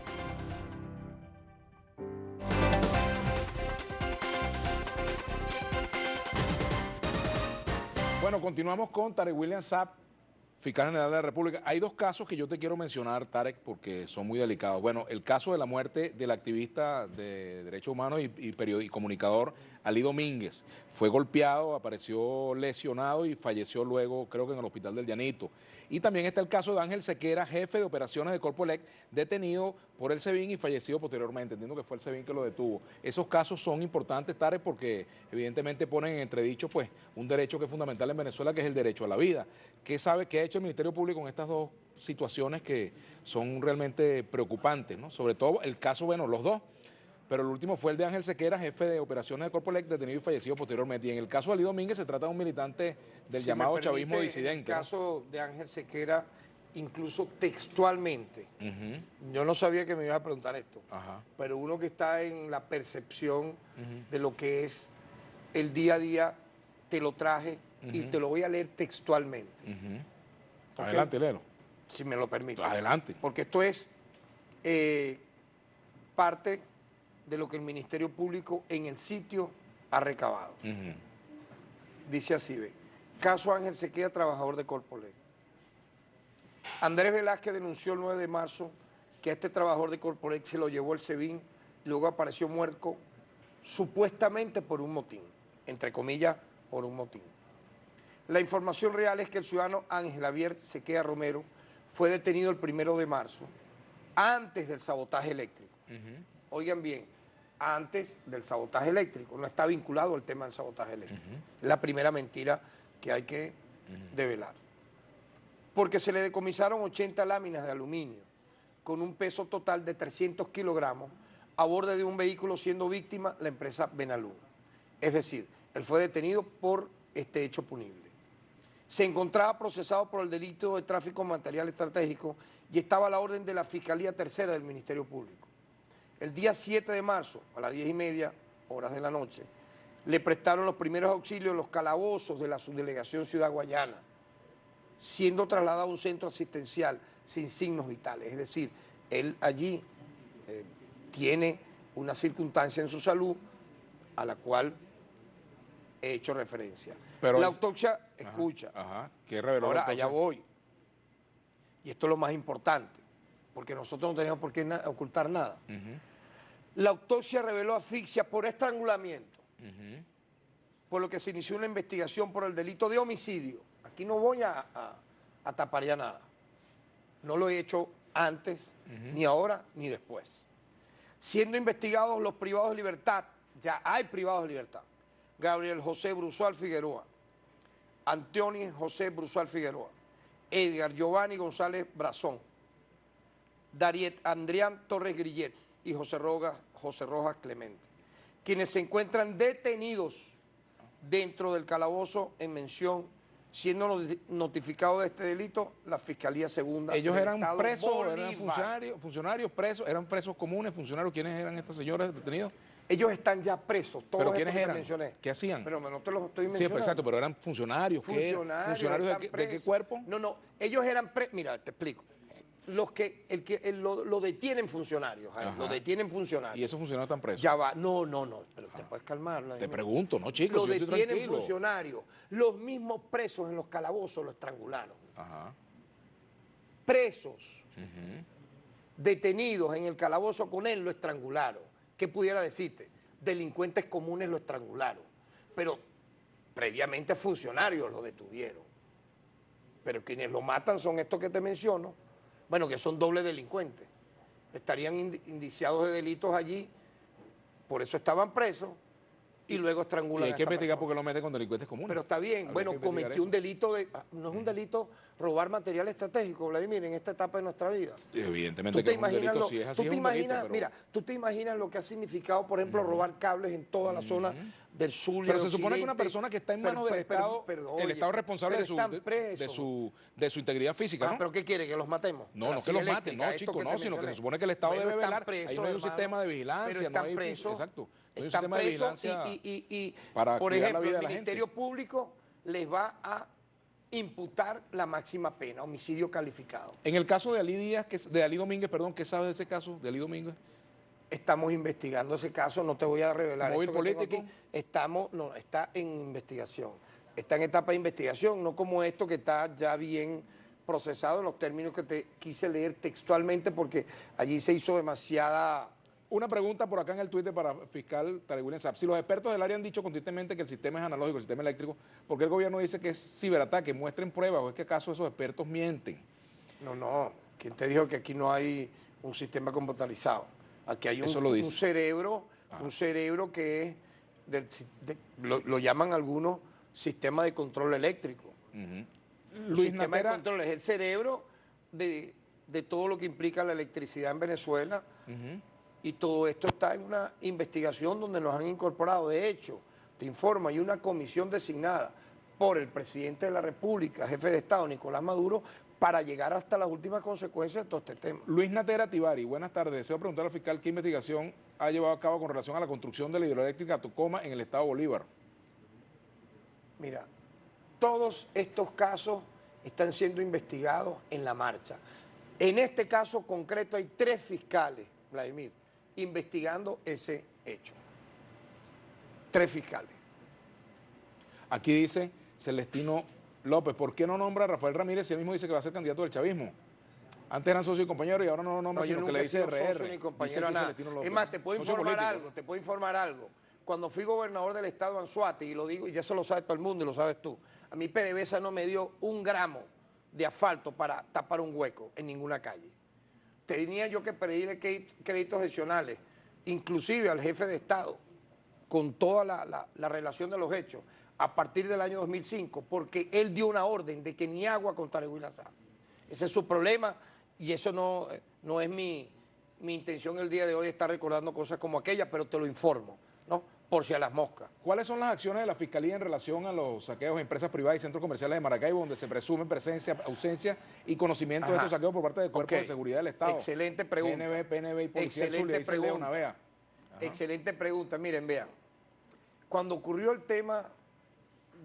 Bueno, continuamos con Tarek William Saab, fiscal general de la República. Hay dos casos que yo te quiero mencionar, Tarek, porque son muy delicados. Bueno, el caso de la muerte del activista de derechos humanos y comunicador Ali Domínguez. Fue golpeado, apareció lesionado y falleció luego, creo que en el hospital del Llanito. Y también está el caso de Ángel Sequera, jefe de operaciones de Corpoelec, detenido por el SEBIN y fallecido posteriormente. Entiendo que fue el SEBIN que lo detuvo. Esos casos son importantes, Tarek, porque evidentemente ponen en entredicho pues, un derecho que es fundamental en Venezuela, que es el derecho a la vida. ¿Qué ha hecho el Ministerio Público en estas dos situaciones que son realmente preocupantes, ¿no? Sobre todo el caso, bueno, los dos, pero el último fue el de Ángel Sequera, jefe de operaciones de Corpoelec, detenido y fallecido posteriormente. Y en el caso de Ali Domínguez se trata de un militante del llamado chavismo disidente. En el caso de Ángel Sequera, incluso textualmente, yo no sabía que me ibas a preguntar esto, pero uno que está en la percepción de lo que es el día a día, te lo traje y te lo voy a leer textualmente. ¿Okay? Adelante, léelo. Si me lo permite. Adelante. Porque esto es parte de lo que el Ministerio Público en el sitio ha recabado. Dice así, ve, caso Ángel Sequera, trabajador de Corpoelec. Andrés Velázquez denunció el 9 de marzo que a este trabajador de Corpoelec se lo llevó el SEBIN, luego apareció muerto supuestamente por un motín, entre comillas, por un motín. La información real es que el ciudadano Ángel Javier Sequera Romero fue detenido el 1 de marzo, antes del sabotaje eléctrico. Oigan bien, antes del sabotaje eléctrico, no está vinculado al tema del sabotaje eléctrico. Es la primera mentira que hay que develar. Porque se le decomisaron 80 láminas de aluminio con un peso total de 300 kilogramos a bordo de un vehículo, siendo víctima la empresa Benalú. Es decir, él fue detenido por este hecho punible. Se encontraba procesado por el delito de tráfico de material estratégico y estaba a la orden de la Fiscalía Tercera del Ministerio Público. El día 7 de marzo, a las 10:30 horas de la noche, le prestaron los primeros auxilios en los calabozos de la subdelegación Ciudad Guayana, siendo trasladado a un centro asistencial sin signos vitales. Es decir, él allí tiene una circunstancia en su salud a la cual he hecho referencia. Pero la autopsia, escucha, ¿qué reveló ahora la autopsia? allá voy, y esto es lo más importante, porque nosotros no teníamos por qué ocultar nada. La autopsia reveló asfixia por estrangulamiento, por lo que se inició una investigación por el delito de homicidio. Aquí no voy a tapar ya nada. No lo he hecho antes, ni ahora, ni después. Siendo investigados los privados de libertad, ya hay privados de libertad. Gabriel José Bruzual Figueroa, Antonio José Bruzual Figueroa, Edgar Giovanni González Brazón, Dariet Andrián Torres Grillet y José Rojas Clemente, quienes se encuentran detenidos dentro del calabozo en mención, siendo notificados de este delito la Fiscalía Segunda. ¿Ellos eran presos, eran funcionarios presos, eran presos comunes, funcionarios? ¿Quiénes eran estas señoras detenidos? Ellos están ya presos, todos estos que eran? mencioné. ¿Qué hacían? Pero no te los estoy mencionando. Sí, exacto, pero eran funcionarios. ¿Funcionarios de qué cuerpo? No, ellos eran mira, te explico. Lo detienen funcionarios, lo detienen funcionarios. ¿Y esos funcionarios están presos? Ya va, no, pero te puedes calmar. Te pregunto, ¿no, chicos? Lo detienen funcionarios. Los mismos presos en los calabozos lo estrangularon. Presos, detenidos en el calabozo con él, lo estrangularon. ¿Qué pudiera decirte? Delincuentes comunes lo estrangularon, pero previamente funcionarios lo detuvieron. Pero quienes lo matan son estos que te menciono, bueno, que son dobles delincuentes. Estarían indiciados de delitos allí, por eso estaban presos, y luego estrangulan. Y hay que investigar porque lo meten con delincuentes comunes. Pero está bien, bueno, cometió un delito de... No es un delito robar material estratégico, Vladimir, en esta etapa de nuestra vida. Evidentemente que es un delito, si es así, Mira, tú te imaginas lo que ha significado, por ejemplo, robar cables en toda la zona del sur y Pero se supone que una persona que está en manos del Estado, el Estado es responsable de su integridad física, ¿no? ¿Pero qué quiere? ¿Que los matemos? No que los maten, no, chicos, no, sino que se supone que el Estado debe velar. Ahí no hay un sistema de vigilancia, no hay... Exacto. Están presos y por ejemplo, el Ministerio Público les va a imputar la máxima pena, homicidio calificado. En el caso de Ali Domínguez, ¿qué sabes de ese caso de Ali Domínguez? Estamos investigando ese caso, no te voy a revelar. ¿Móvil político? Está en investigación. Está en etapa de investigación, no como esto que está ya bien procesado en los términos que te quise leer textualmente porque allí se hizo demasiada... Una pregunta por acá en el Twitter para fiscal Tarek William Saab. Si los expertos del área han dicho continuamente que el sistema es analógico, el sistema eléctrico, ¿por qué el gobierno dice que es ciberataque? Muestren pruebas, ¿o es que acaso esos expertos mienten? No. ¿Quién te dijo que aquí no hay un sistema computarizado? Aquí hay un cerebro que es, lo llaman algunos sistema de control eléctrico. El sistema de control es el cerebro de todo lo que implica la electricidad en Venezuela. Y todo esto está en una investigación donde nos han incorporado. De hecho, te informo, hay una comisión designada por el presidente de la República, jefe de Estado, Nicolás Maduro, para llegar hasta las últimas consecuencias de todo este tema. Luis Natera Tivari, buenas tardes. Deseo preguntar al fiscal qué investigación ha llevado a cabo con relación a la construcción de la hidroeléctrica Tocoma en el estado Bolívar. Mira, todos estos casos están siendo investigados en la marcha. En este caso concreto hay 3 fiscales, Vladimir, investigando ese hecho. 3 fiscales. Aquí dice Celestino López, ¿por qué no nombra a Rafael Ramírez si él mismo dice que va a ser candidato del chavismo? Antes eran socios y compañeros y ahora no lo nombra, sino que le dice RR. Socio ni compañero a nada. Es más, te puedo informar algo. Cuando fui gobernador del estado de Anzoátegui, y lo digo, y ya eso lo sabe todo el mundo y lo sabes tú, a mí PDVSA no me dio 1 gramo de asfalto para tapar un hueco en ninguna calle. Tenía yo que pedirle créditos adicionales, inclusive al jefe de Estado, con toda la relación de los hechos, a partir del año 2005, porque él dio una orden de que ni agua con Tarek William Saab. Ese es su problema y eso no es mi intención el día de hoy estar recordando cosas como aquella, pero te lo informo, ¿no? Por si a las moscas. ¿Cuáles son las acciones de la Fiscalía en relación a los saqueos de empresas privadas y centros comerciales de Maracaibo, donde se presume presencia, ausencia y conocimiento de estos saqueos por parte del Cuerpo de Seguridad del Estado? Excelente pregunta. PNB y Policía Excelente pregunta. Excelente pregunta. Miren, vean. Cuando ocurrió el tema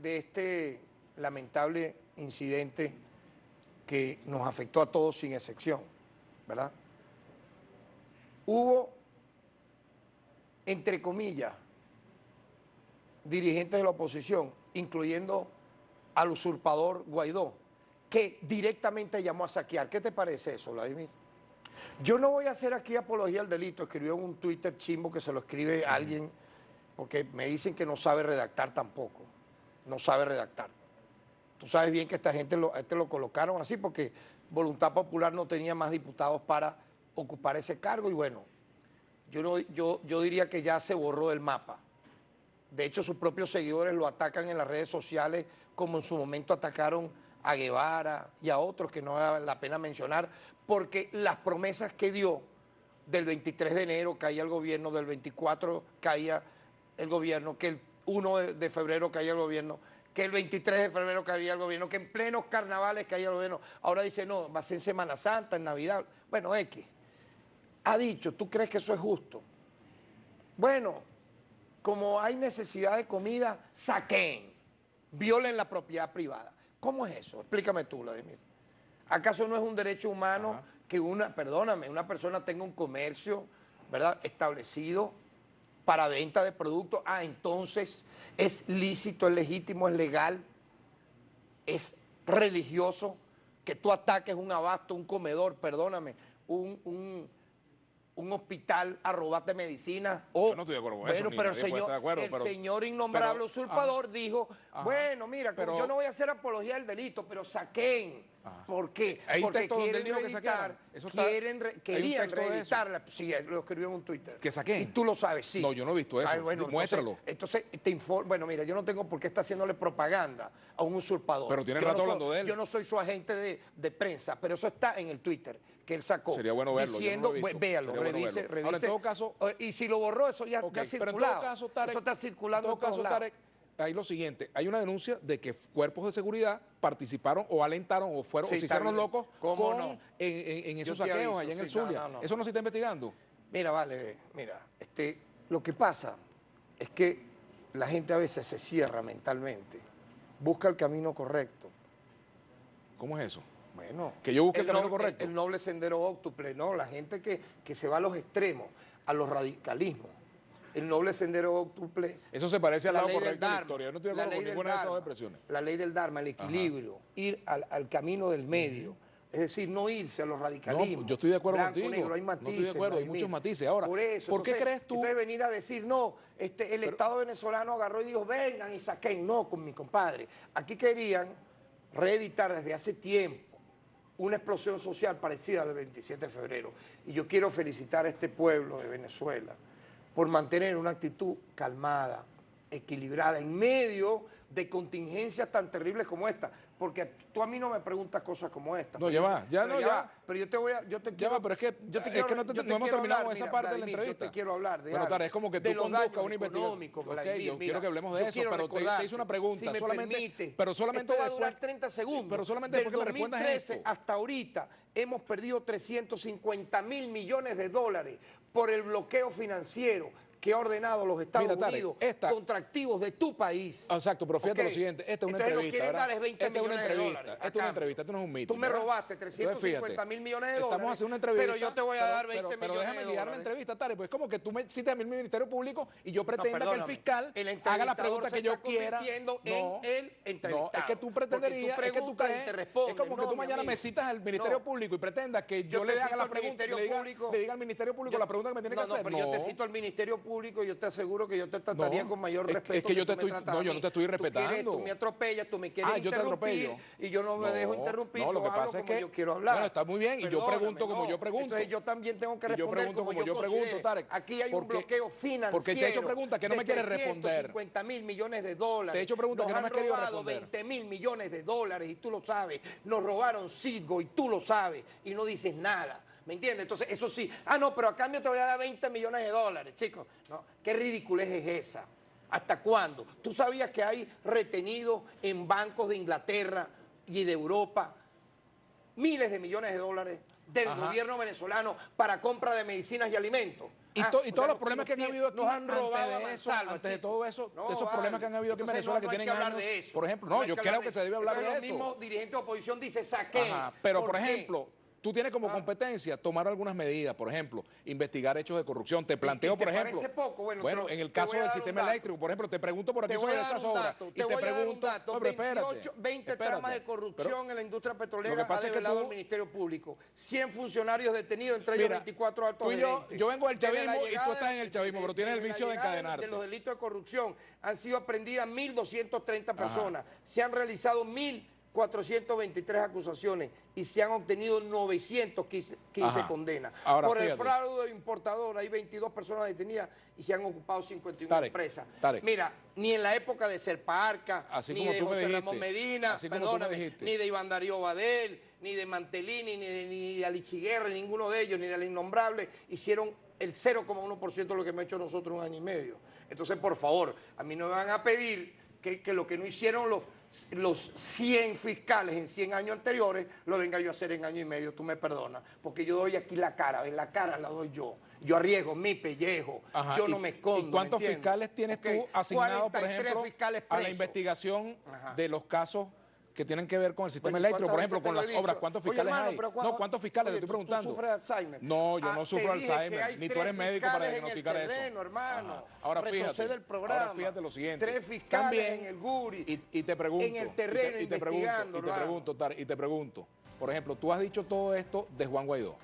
de este lamentable incidente que nos afectó a todos sin excepción, ¿verdad? Hubo, entre comillas, dirigentes de la oposición, incluyendo al usurpador Guaidó, que directamente llamó a saquear. ¿Qué te parece eso, Vladimir? Yo no voy a hacer aquí apología al delito. Escribió en un Twitter chimbo que se lo escribe alguien, porque me dicen que no sabe redactar tampoco. No sabe redactar. Tú sabes bien que esta gente lo colocaron así porque Voluntad Popular no tenía más diputados para ocupar ese cargo y bueno, yo diría que ya se borró del mapa. De hecho, sus propios seguidores lo atacan en las redes sociales como en su momento atacaron a Guevara y a otros que no vale la pena mencionar, porque las promesas que dio del 23 de enero caía el gobierno, del 24 caía el gobierno, que el 1 de febrero caía el gobierno, que el 23 de febrero caía el gobierno, que en plenos carnavales caía el gobierno. Ahora dice, no, va a ser en Semana Santa, en Navidad. Bueno, X. Ha dicho, ¿tú crees que eso es justo? Bueno, como hay necesidad de comida, saquen, violen la propiedad privada. ¿Cómo es eso? Explícame tú, Vladimir. ¿Acaso no es un derecho humano que una persona tenga un comercio, ¿verdad?, establecido para venta de productos? Ah, entonces es lícito, es legítimo, es legal, es religioso que tú ataques un abasto, un comedor, perdóname, un hospital a robarte medicina. Yo no estoy de acuerdo con eso. Pero el señor innombrable usurpador dijo, bueno, mira, yo no voy a hacer apología del delito, pero saquen. ¿Por qué? Porque querían reeditarla. Sí, lo escribió en un Twitter. ¿Que saquen? Y tú lo sabes, sí. No, yo no he visto eso. Bueno, muéstralo. Entonces te informo. Bueno, mira, yo no tengo por qué estar haciéndole propaganda a un usurpador. Pero tiene rato hablando de él. Yo no soy su agente de prensa, pero eso está en el Twitter que él sacó. Sería bueno verlo. Diciendo, véalo, revise. Ahora, en todo caso, y si lo borró, eso ya ha circulado. Pero en todo caso, Tarek, eso está circulando en todos lados. Hay lo siguiente, hay una denuncia de que cuerpos de seguridad participaron o alentaron o fueron o se hicieron los locos en esos saqueos allá en el Zulia. ¿Eso no se está investigando? Mira, lo que pasa es que la gente a veces se cierra mentalmente, busca el camino correcto. ¿Cómo es eso? Bueno, que yo busque el camino correcto. El noble sendero óctuple, ¿no? La gente que se va a los extremos, a los radicalismos. El noble sendero óctuple. Eso se parece al lado correcto de la historia. Yo no estoy de acuerdo con ninguna de esas dos expresiones. La ley del Dharma, el equilibrio, ir al camino del medio. Es decir, no irse a los radicalismos. No, yo estoy de acuerdo blanco, contigo. Negro, hay matices, no estoy de acuerdo, hay muchos matices. Ahora, por eso, ¿por qué crees tú? Entonces venir a decir, no, el Estado venezolano agarró y dijo, vengan y saquen. No, con mi compadre. Aquí querían reeditar desde hace tiempo una explosión social parecida al 27 de febrero. Y yo quiero felicitar a este pueblo de Venezuela por mantener una actitud calmada, equilibrada, en medio de contingencias tan terribles como esta. Porque tú a mí no me preguntas cosas como esta. No, ya va, ya no, ya. Pero yo te voy a... Ya va, pero es que no hemos terminado con esa parte de la entrevista. Yo te quiero hablar de algo. Bueno, es como que tú conduzcas una investigación. Yo quiero que hablemos de eso, pero te hice una pregunta. Si me permite, pero solamente esto va a durar 30 segundos. Pero solamente después que me respondas esto. Del 2013 hasta ahorita hemos perdido 350.000 millones de dólares por el bloqueo financiero que ha ordenado los Estados Unidos contra activos de tu país. Exacto, pero fíjate lo siguiente, esta es una entrevista, ¿verdad? Esta es una entrevista, esta es una entrevista, esto no es un mito. Tú me robaste 350.000 millones de dólares. Estamos haciendo una entrevista. Pero yo te voy a dar 20 millones de dólares. Pero déjame guiar la entrevista, Tarek, pues es como que tú me cites a mí el Ministerio Público y yo pretenda que el fiscal haga la pregunta que yo quiera. No, es que tú pretenderías, es que tú crees, es como que tú mañana me citas al Ministerio Público y pretendas que yo le haga la pregunta, le diga al Ministerio Público la pregunta que me tiene que hacer. No, pero yo te cito al Ministerio Público y yo te aseguro que yo te trataría con mayor respeto. Es que yo no te estoy respetando. Tú me atropellas, tú me quieres interrumpir y yo no me dejo interrumpir. No, lo que pasa es que yo quiero hablar. Bueno, está muy bien y yo pregunto como yo pregunto. Entonces yo también tengo que responder como yo pregunto, Tarek. Aquí hay un bloqueo financiero. Porque te he hecho preguntas que no me quieres responder. 350.000 millones de dólares. Te he hecho preguntas que no me has querido responder. 20.000 millones de dólares y tú lo sabes. Nos robaron Citgo y tú lo sabes y no dices nada. ¿Me entiendes? Entonces, eso sí. No, pero a cambio te voy a dar 20 millones de dólares, chicos. No, ¿qué ridiculez es esa? ¿Hasta cuándo? ¿Tú sabías que hay retenidos en bancos de Inglaterra y de Europa miles de millones de dólares del gobierno venezolano para compra de medicinas y alimentos? Y todos los problemas que han habido aquí, nos han robado antes de todo eso, esos problemas que han habido aquí en Venezuela que tienen años, por ejemplo, yo creo que se debe hablar de eso. Los mismos dirigentes de oposición dicen saquen. Pero por ejemplo, tú tienes como competencia tomar algunas medidas, por ejemplo, investigar hechos de corrupción. Te planteo, por ejemplo, parece poco? Bueno, en el caso del sistema eléctrico, por ejemplo, te pregunto por aquí sobre estas obras. Te voy a dar un dato. 20 tramas de corrupción en la industria petrolera ha develado el Ministerio Público. 100 funcionarios detenidos, entre ellos 24 altos gerentes. Yo vengo del chavismo y tú estás en el chavismo, pero tienes el vicio de encadenarte. De los delitos de corrupción han sido aprendidas 1.230 personas. Se han realizado 1.423 acusaciones y se han obtenido 915 condenas. Ahora, por el fraude importador hay 22 personas detenidas y se han ocupado 51 empresas. Mira, ni en la época de Serpa Arca, ni de José Ramón Medina, ni de Iván Darío Badel, ni de Mantelini, ni de Alichiguerra, ninguno de ellos, ni de la Innombrable, hicieron el 0,1% de lo que hemos hecho nosotros en un año y medio. Entonces, por favor, a mí no me van a pedir que lo que no hicieron los 100 fiscales en 100 años anteriores, lo venga yo a hacer en año y medio, tú me perdonas, porque yo doy aquí la cara, en la cara la doy yo arriesgo mi pellejo, yo no me escondo. ¿Y cuántos fiscales tienes tú asignados, por ejemplo, a la investigación de los casos que tienen que ver con el sistema eléctrico, por ejemplo, con las obras? ¿Cuántos fiscales hay? No, ¿cuántos fiscales? Te estoy preguntando. ¿Tú sufres Alzheimer? No, yo no sufro Alzheimer, ni tú eres médico para diagnosticar eso. Hermano. Ahora fíjate lo siguiente. 3 fiscales en el Guri, y te pregunto, en el terreno investigando. Y te pregunto, por ejemplo, tú has dicho todo esto de Juan Guaidó.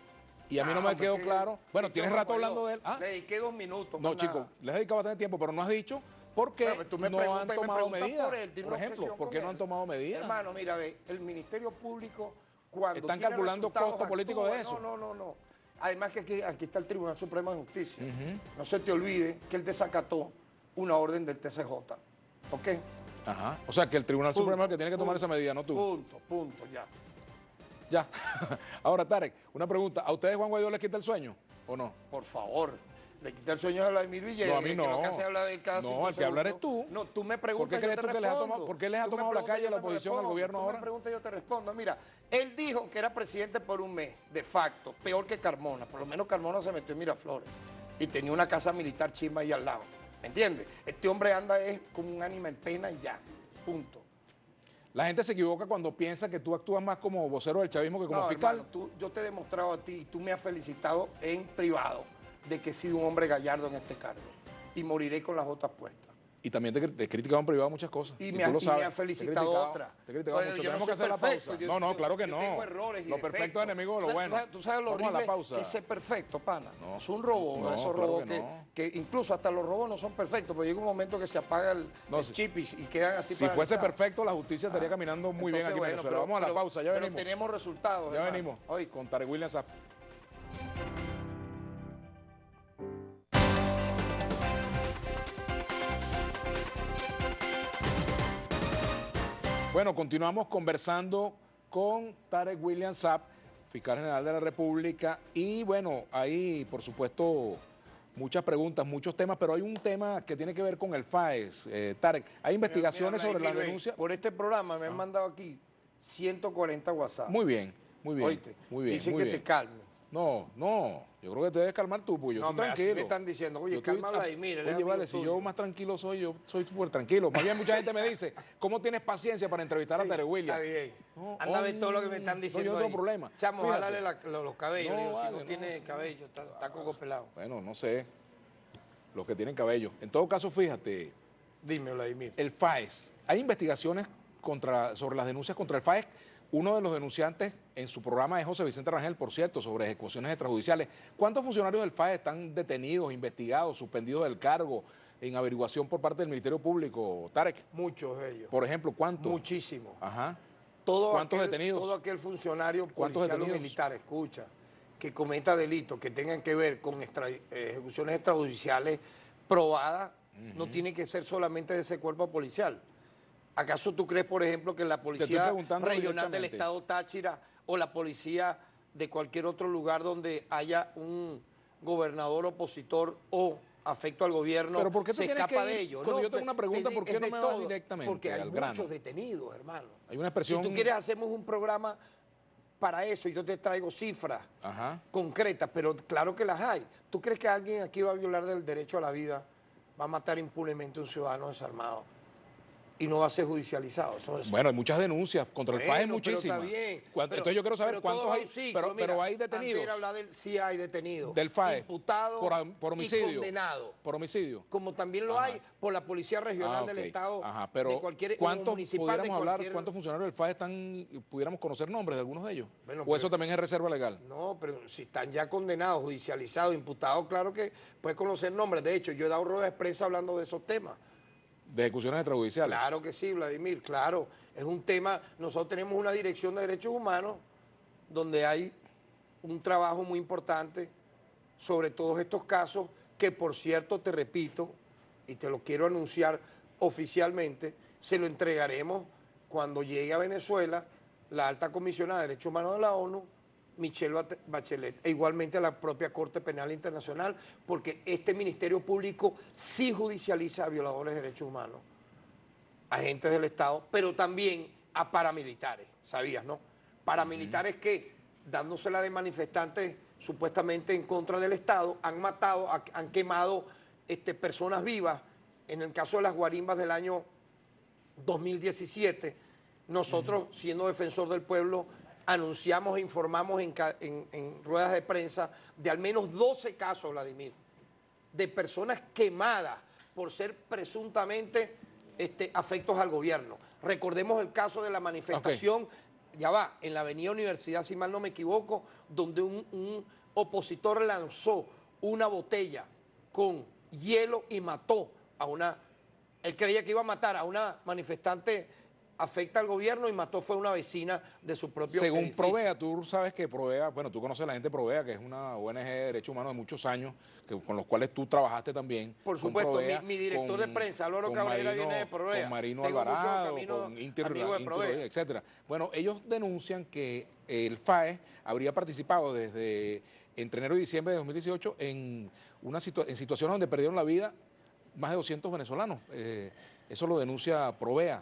Y a mí no me quedó claro. Bueno, tienes rato hablando de él. Le dediqué 2 minutos. No, chicos, les he dedicado bastante tiempo, pero no has dicho por qué no han tomado medidas. Por ejemplo, ¿por qué no han tomado medidas? Hermano, mira, ve, el Ministerio Público, cuando están calculando costos políticos de eso. No. Además que aquí está el Tribunal Supremo de Justicia. No se te olvide que él desacató una orden del TCJ. ¿Ok? Ajá. O sea, que el Tribunal Supremo es el que tiene que tomar esa medida, no tú. Punto, ya. Ya. Ahora, Tarek, una pregunta. ¿A ustedes Juan Guaidó les quita el sueño o no? Por favor. Le quita el sueño a Vladimir Villegas. No, a mí no. Que lo que hace habla del caso. No, el que hablar es tú. No, tú me preguntas, yo te respondo. ¿Por qué les ha tomado la calle a la oposición al gobierno ahora? Tú me preguntas, yo te respondo. Mira, él dijo que era presidente por un mes, de facto, peor que Carmona. Por lo menos Carmona se metió en Miraflores y tenía una casa militar chimba ahí al lado. ¿Me entiendes? Este hombre anda como un ánima en pena y ya. Punto. La gente se equivoca cuando piensa que tú actúas más como vocero del chavismo que como fiscal. Hermano, yo te he demostrado a ti y tú me has felicitado en privado de que he sido un hombre gallardo en este cargo y moriré con las botas puestas. Y también te he criticado en privado muchas cosas. Y me has felicitado otras. Te he criticado mucho. Tenemos que hacer la pausa. No, claro que no. Tengo errores y lo perfecto es enemigo de lo bueno. Tú sabes lo horrible que es ser perfecto, pana. No, es un robot. Esos robots que incluso hasta los robots no son perfectos, pero llega un momento que se apaga el chip y quedan así. Si fuese perfecto, la justicia estaría caminando muy bien aquí en Venezuela. Vamos a la pausa, ya venimos. Pero tenemos resultados. Ya venimos con Tarek William Saab. Bueno, continuamos conversando con Tarek William Saab, fiscal general de la República. Y bueno, hay, por supuesto, muchas preguntas, muchos temas, pero hay un tema que tiene que ver con el FAES. Tarek, hay investigaciones sobre la denuncia. Por este programa me han mandado aquí 140 WhatsApp. Muy bien, muy bien. Oíste, muy bien. Dicen que te calmes. No, yo creo que te debes calmar tú, pues yo estoy tranquilo. Así me están diciendo, oye, calma Vladimir. Oye, vale, si yo más tranquilo soy, yo soy súper tranquilo. Más bien mucha gente me dice, ¿cómo tienes paciencia para entrevistar a Tarek William? Está bien. Anda a ver todo lo que me están diciendo. No, yo no tengo problema. Chamo, jálale los cabellos. Si no tiene cabello, está coco pelado. Bueno, no sé. Los que tienen cabello. En todo caso, fíjate. Dime, Vladimir. El FAES. Hay investigaciones sobre las denuncias contra el FAES. Uno de los denunciantes en su programa es José Vicente Rangel, por cierto, sobre ejecuciones extrajudiciales. ¿Cuántos funcionarios del FAES están detenidos, investigados, suspendidos del cargo en averiguación por parte del Ministerio Público, Tarek? Muchos de ellos. Por ejemplo, ¿cuántos? Muchísimos. Ajá. ¿Cuántos detenidos? Todo aquel funcionario policial o militar, escucha, que cometa delitos que tengan que ver con ejecuciones extrajudiciales probadas, no tiene que ser solamente de ese cuerpo policial. ¿Acaso tú crees, por ejemplo, que la Policía Regional del Estado Táchira o la policía de cualquier otro lugar donde haya un gobernador opositor o afecto al gobierno se escapa de ello? Cuando yo tengo una pregunta, ¿por qué no me vas directamente Porque hay al grano? Muchos detenidos, hermano. Hay una expresión... Si tú quieres, hacemos un programa para eso y yo te traigo cifras concretas, pero claro que las hay. ¿Tú crees que alguien aquí va a violar del derecho a la vida, va a matar impunemente a un ciudadano desarmado? y no va a ser judicializado. Bueno, hay muchas denuncias contra el FAE, muchísimas. Pero está bien. Entonces yo quiero saber cuántos hay, pero hay detenidos. Sí hay detenidos. Del FAE. Imputados por homicidio. Y condenados. Por homicidio. Como también lo hay por la Policía Regional del Estado. Pero de cualquier, ¿cuántos funcionarios del FAE pudiéramos conocer nombres de algunos de ellos? Bueno, ¿o eso también es reserva legal? No, pero si están ya condenados, judicializados, imputados, claro que puedes conocer nombres. De hecho, yo he dado rueda de prensa hablando de esos temas. ¿De ejecuciones extrajudiciales? Claro que sí, Vladimir, claro. Es un tema, nosotros tenemos una dirección de derechos humanos donde hay un trabajo muy importante sobre todos estos casos que, por cierto, te repito, y te lo quiero anunciar oficialmente, se lo entregaremos cuando llegue a Venezuela la alta comisionada de derechos humanos de la ONU, Michelle Bachelet, e igualmente a la propia Corte Penal Internacional, porque este Ministerio Público sí judicializa a violadores de derechos humanos, agentes del Estado, pero también a paramilitares, ¿sabías, no? Paramilitares que, dándosela de manifestantes supuestamente en contra del Estado, han matado, han quemado personas vivas. En el caso de las guarimbas del año 2017, nosotros, siendo defensor del pueblo, anunciamos e informamos en ruedas de prensa de al menos 12 casos, Vladimir, de personas quemadas por ser presuntamente afectos al gobierno. Recordemos el caso de la manifestación, en la Avenida Universidad, si mal no me equivoco, donde un opositor lanzó una botella con hielo y mató a él creía que iba a matar a una manifestante afecta al gobierno y mató fue una vecina de su propio Según edificio. Provea, tú sabes que Provea, bueno, tú conoces a la gente de Provea, que es una ONG de derechos humanos de muchos años, con los cuales tú trabajaste también. Por supuesto, Provea, mi director de prensa, Álvaro Cabrera, viene de Provea. Con Marino Alvarado, con Inti, etcétera. Bueno, ellos denuncian que el FAE habría participado desde entre enero y diciembre de 2018 en situaciones donde perdieron la vida más de 200 venezolanos. Eso lo denuncia Provea.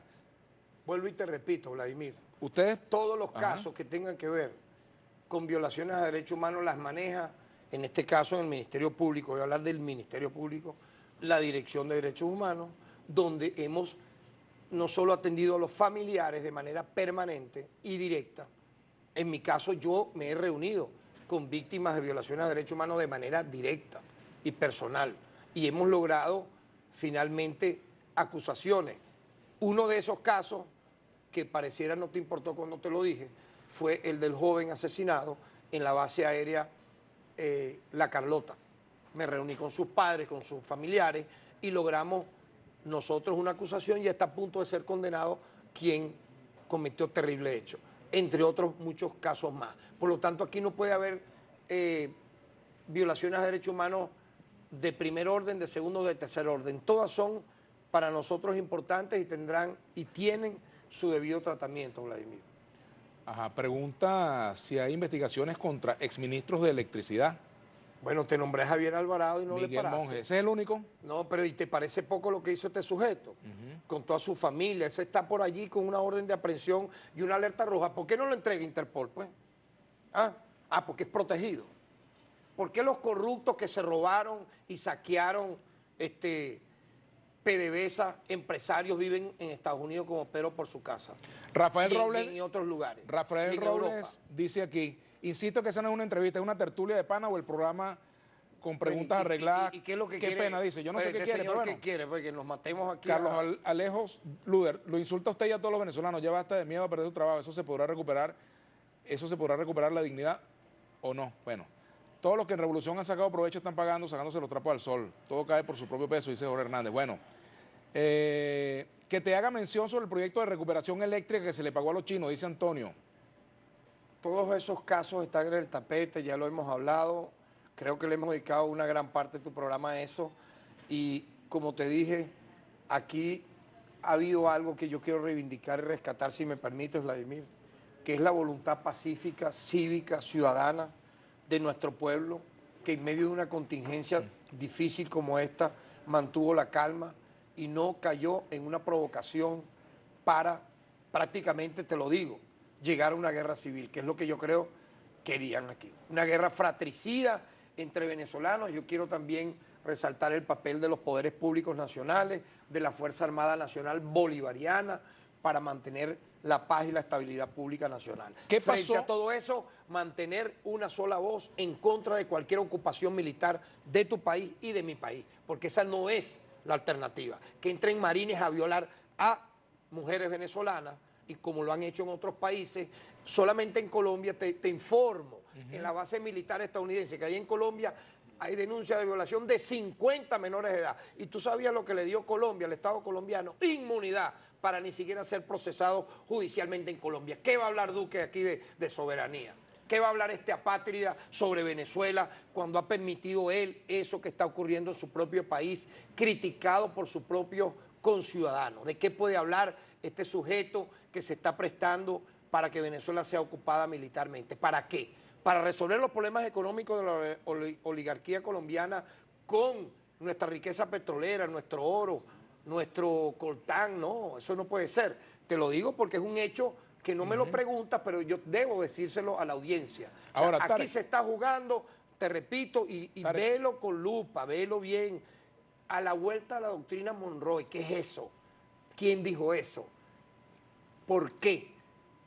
Vuelvo y te repito, Vladimir. Ustedes, todos los casos que tengan que ver con violaciones a derechos humanos las maneja, en este caso en el Ministerio Público, voy a hablar del Ministerio Público, la Dirección de Derechos Humanos, donde hemos no solo atendido a los familiares de manera permanente y directa. En mi caso yo me he reunido con víctimas de violaciones a derechos humanos de manera directa y personal y hemos logrado finalmente acusaciones. Uno de esos casos, que pareciera no te importó cuando te lo dije, fue el del joven asesinado en la base aérea La Carlota. Me reuní con sus padres, con sus familiares y logramos nosotros una acusación y está a punto de ser condenado quien cometió terrible hecho, entre otros muchos casos más. Por lo tanto, aquí no puede haber violaciones a derechos humanos de primer orden, de segundo o de tercer orden. Todas son para nosotros importantes y tendrán y tienen su debido tratamiento, Vladimir. Ajá, pregunta si hay investigaciones contra exministros de electricidad. Bueno, te nombré a Javier Alvarado y no Miguel le paraste. Monge, ¿ese es el único? No, pero ¿y te parece poco lo que hizo este sujeto? Con toda su familia, ese está por allí con una orden de aprehensión y una alerta roja. ¿Por qué no lo entrega Interpol, pues? Porque es protegido. ¿Por qué los corruptos que se robaron y saquearon PDVSA, empresarios viven en Estados Unidos como Pedro por su casa? Rafael Robles, en otros lugares. Rafael Robles dice aquí, insisto que esa no es una entrevista, es una tertulia de pana o el programa con preguntas arregladas. ¿Y qué es lo que qué quiere? pena, dice, yo no sé qué quiere, pero bueno. ¿Qué quiere? Porque nos matemos aquí. Carlos Alejos Luder, lo insulta a usted y a todos los venezolanos, ya basta de miedo a perder su trabajo, eso se podrá recuperar la dignidad o no. Bueno, todos los que en Revolución han sacado provecho están pagando, sacándose los trapos al sol. Todo cae por su propio peso, dice Jorge Hernández. Bueno, que te haga mención sobre el proyecto de recuperación eléctrica que se le pagó a los chinos, dice Antonio. Todos esos casos están en el tapete, ya lo hemos hablado. Creo que le hemos dedicado una gran parte de tu programa a eso. Y como te dije, aquí ha habido algo que yo quiero reivindicar y rescatar, si me permites, Vladimir, que es la voluntad pacífica, cívica, ciudadana de nuestro pueblo, que en medio de una contingencia difícil como esta mantuvo la calma y no cayó en una provocación para, prácticamente te lo digo, llegar a una guerra civil, que es lo que yo creo querían aquí. Una guerra fratricida entre venezolanos. Yo quiero también resaltar el papel de los poderes públicos nacionales, de la Fuerza Armada Nacional Bolivariana, para mantener la paz y la estabilidad pública nacional. ¿Qué pasó? Frente a todo eso, mantener una sola voz en contra de cualquier ocupación militar de tu país y de mi país, porque esa no es la alternativa. Que entren marines a violar a mujeres venezolanas, y como lo han hecho en otros países, solamente en Colombia, te informo, en la base militar estadounidense, que ahí en Colombia hay denuncias de violación de 50 menores de edad. Y tú sabías lo que le dio Colombia, al Estado colombiano, inmunidad para ni siquiera ser procesado judicialmente en Colombia. ¿Qué va a hablar Duque aquí de soberanía? ¿Qué va a hablar este apátrida sobre Venezuela cuando ha permitido él eso que está ocurriendo en su propio país, criticado por su propio conciudadano? ¿De qué puede hablar este sujeto que se está prestando para que Venezuela sea ocupada militarmente? ¿Para qué? ¿Para resolver los problemas económicos de la oligarquía colombiana con nuestra riqueza petrolera, nuestro oro, nuestro coltán? No, eso no puede ser. Te lo digo porque es un hecho que no me lo preguntas, pero yo debo decírselo a la audiencia. O sea, ahora, aquí se está jugando, te repito, y velo con lupa, velo bien, a la vuelta a la doctrina Monroe. ¿Qué es eso? ¿Quién dijo eso? ¿Por qué?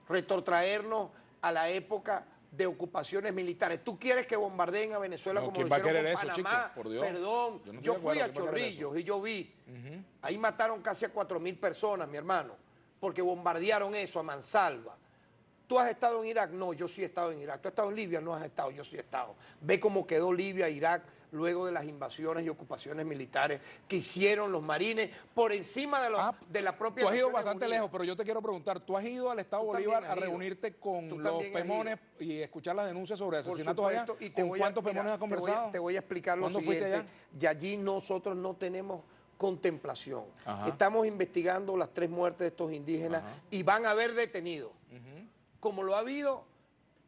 Retrotraernos a la época de ocupaciones militares. ¿Tú quieres que bombardeen a Venezuela como lo hicieron con Panamá? Por Dios. Perdón, yo fui a Chorrillos y yo vi. Ahí mataron casi a 4.000 personas, mi hermano, porque bombardearon eso a mansalva. ¿Tú has estado en Irak? No, yo sí he estado en Irak. ¿Tú has estado en Libia? No has estado, yo sí he estado. Ve cómo quedó Libia, Irak, luego de las invasiones y ocupaciones militares que hicieron los marines por encima de la propia... Tú has ido bastante lejos, pero yo te quiero preguntar, ¿tú has ido al Estado Bolívar a reunirte con los pemones y escuchar las denuncias sobre asesinatos allá? ¿Con cuántos pemones has conversado? Te voy a explicar lo siguiente. Y allí nosotros no tenemos contemplación. Estamos investigando las 3 muertes de estos indígenas y van a haber detenidos. Como lo ha habido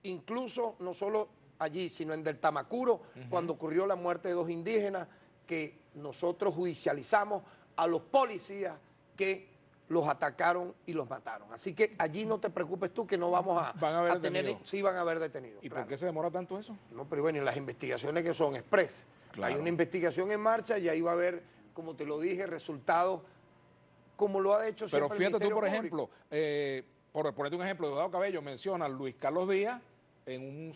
incluso no solo allí, sino en Del Tamacuro, cuando ocurrió la muerte de 2 indígenas, que nosotros judicializamos a los policías que los atacaron y los mataron. Así que allí no te preocupes tú, que no vamos a tener... Sí, van a haber detenidos. ¿Y por qué se demora tanto eso? No, pero bueno, las investigaciones que son express. Claro. Hay una investigación en marcha y ahí va a haber, como te lo dije, resultados como lo ha hecho siempre el Ministerio Público. Pero fíjate tú, por ejemplo... Por ponerte un ejemplo, Diosdado Cabello menciona a Luis Carlos Díaz en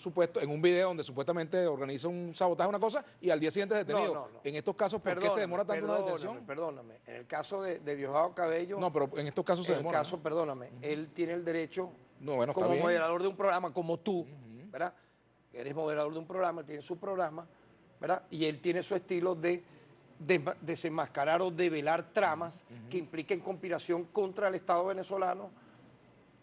un video donde supuestamente organiza un sabotaje, una cosa, y al día siguiente es detenido. No. En estos casos, ¿por qué se demora tanto una detención? Perdóname, en el caso de Diosdado Cabello... No, pero en estos casos se demora. En el caso, perdóname, él tiene el derecho, como moderador de un programa, como tú, ¿verdad? Eres moderador de un programa, él tiene su programa, ¿verdad? Y él tiene su estilo de desenmascarar o develar tramas que impliquen conspiración contra el Estado venezolano,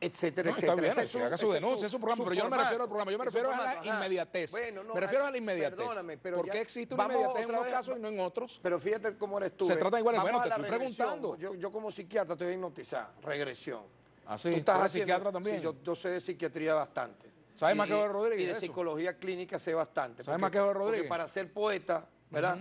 etcétera, etcétera. Está bien, haga su denuncia, es su programa, pero yo no me refiero al programa, yo me refiero a la inmediatez. Bueno, no, me refiero a la inmediatez. Perdóname, pero ¿por qué existe una inmediatez en unos casos y no en otros? Pero fíjate cómo eres tú. Se trata igual, bueno, te estoy preguntando. Yo como psiquiatra te voy a hipnotizar, regresión. ¿Ah, sí? ¿Tú estás psiquiatra también? Sí, yo sé de psiquiatría bastante. ¿Sabes más que Jorge Rodríguez? Y de psicología clínica sé bastante. ¿Sabes más que Jorge Rodríguez? Porque para ser poeta, ¿verdad?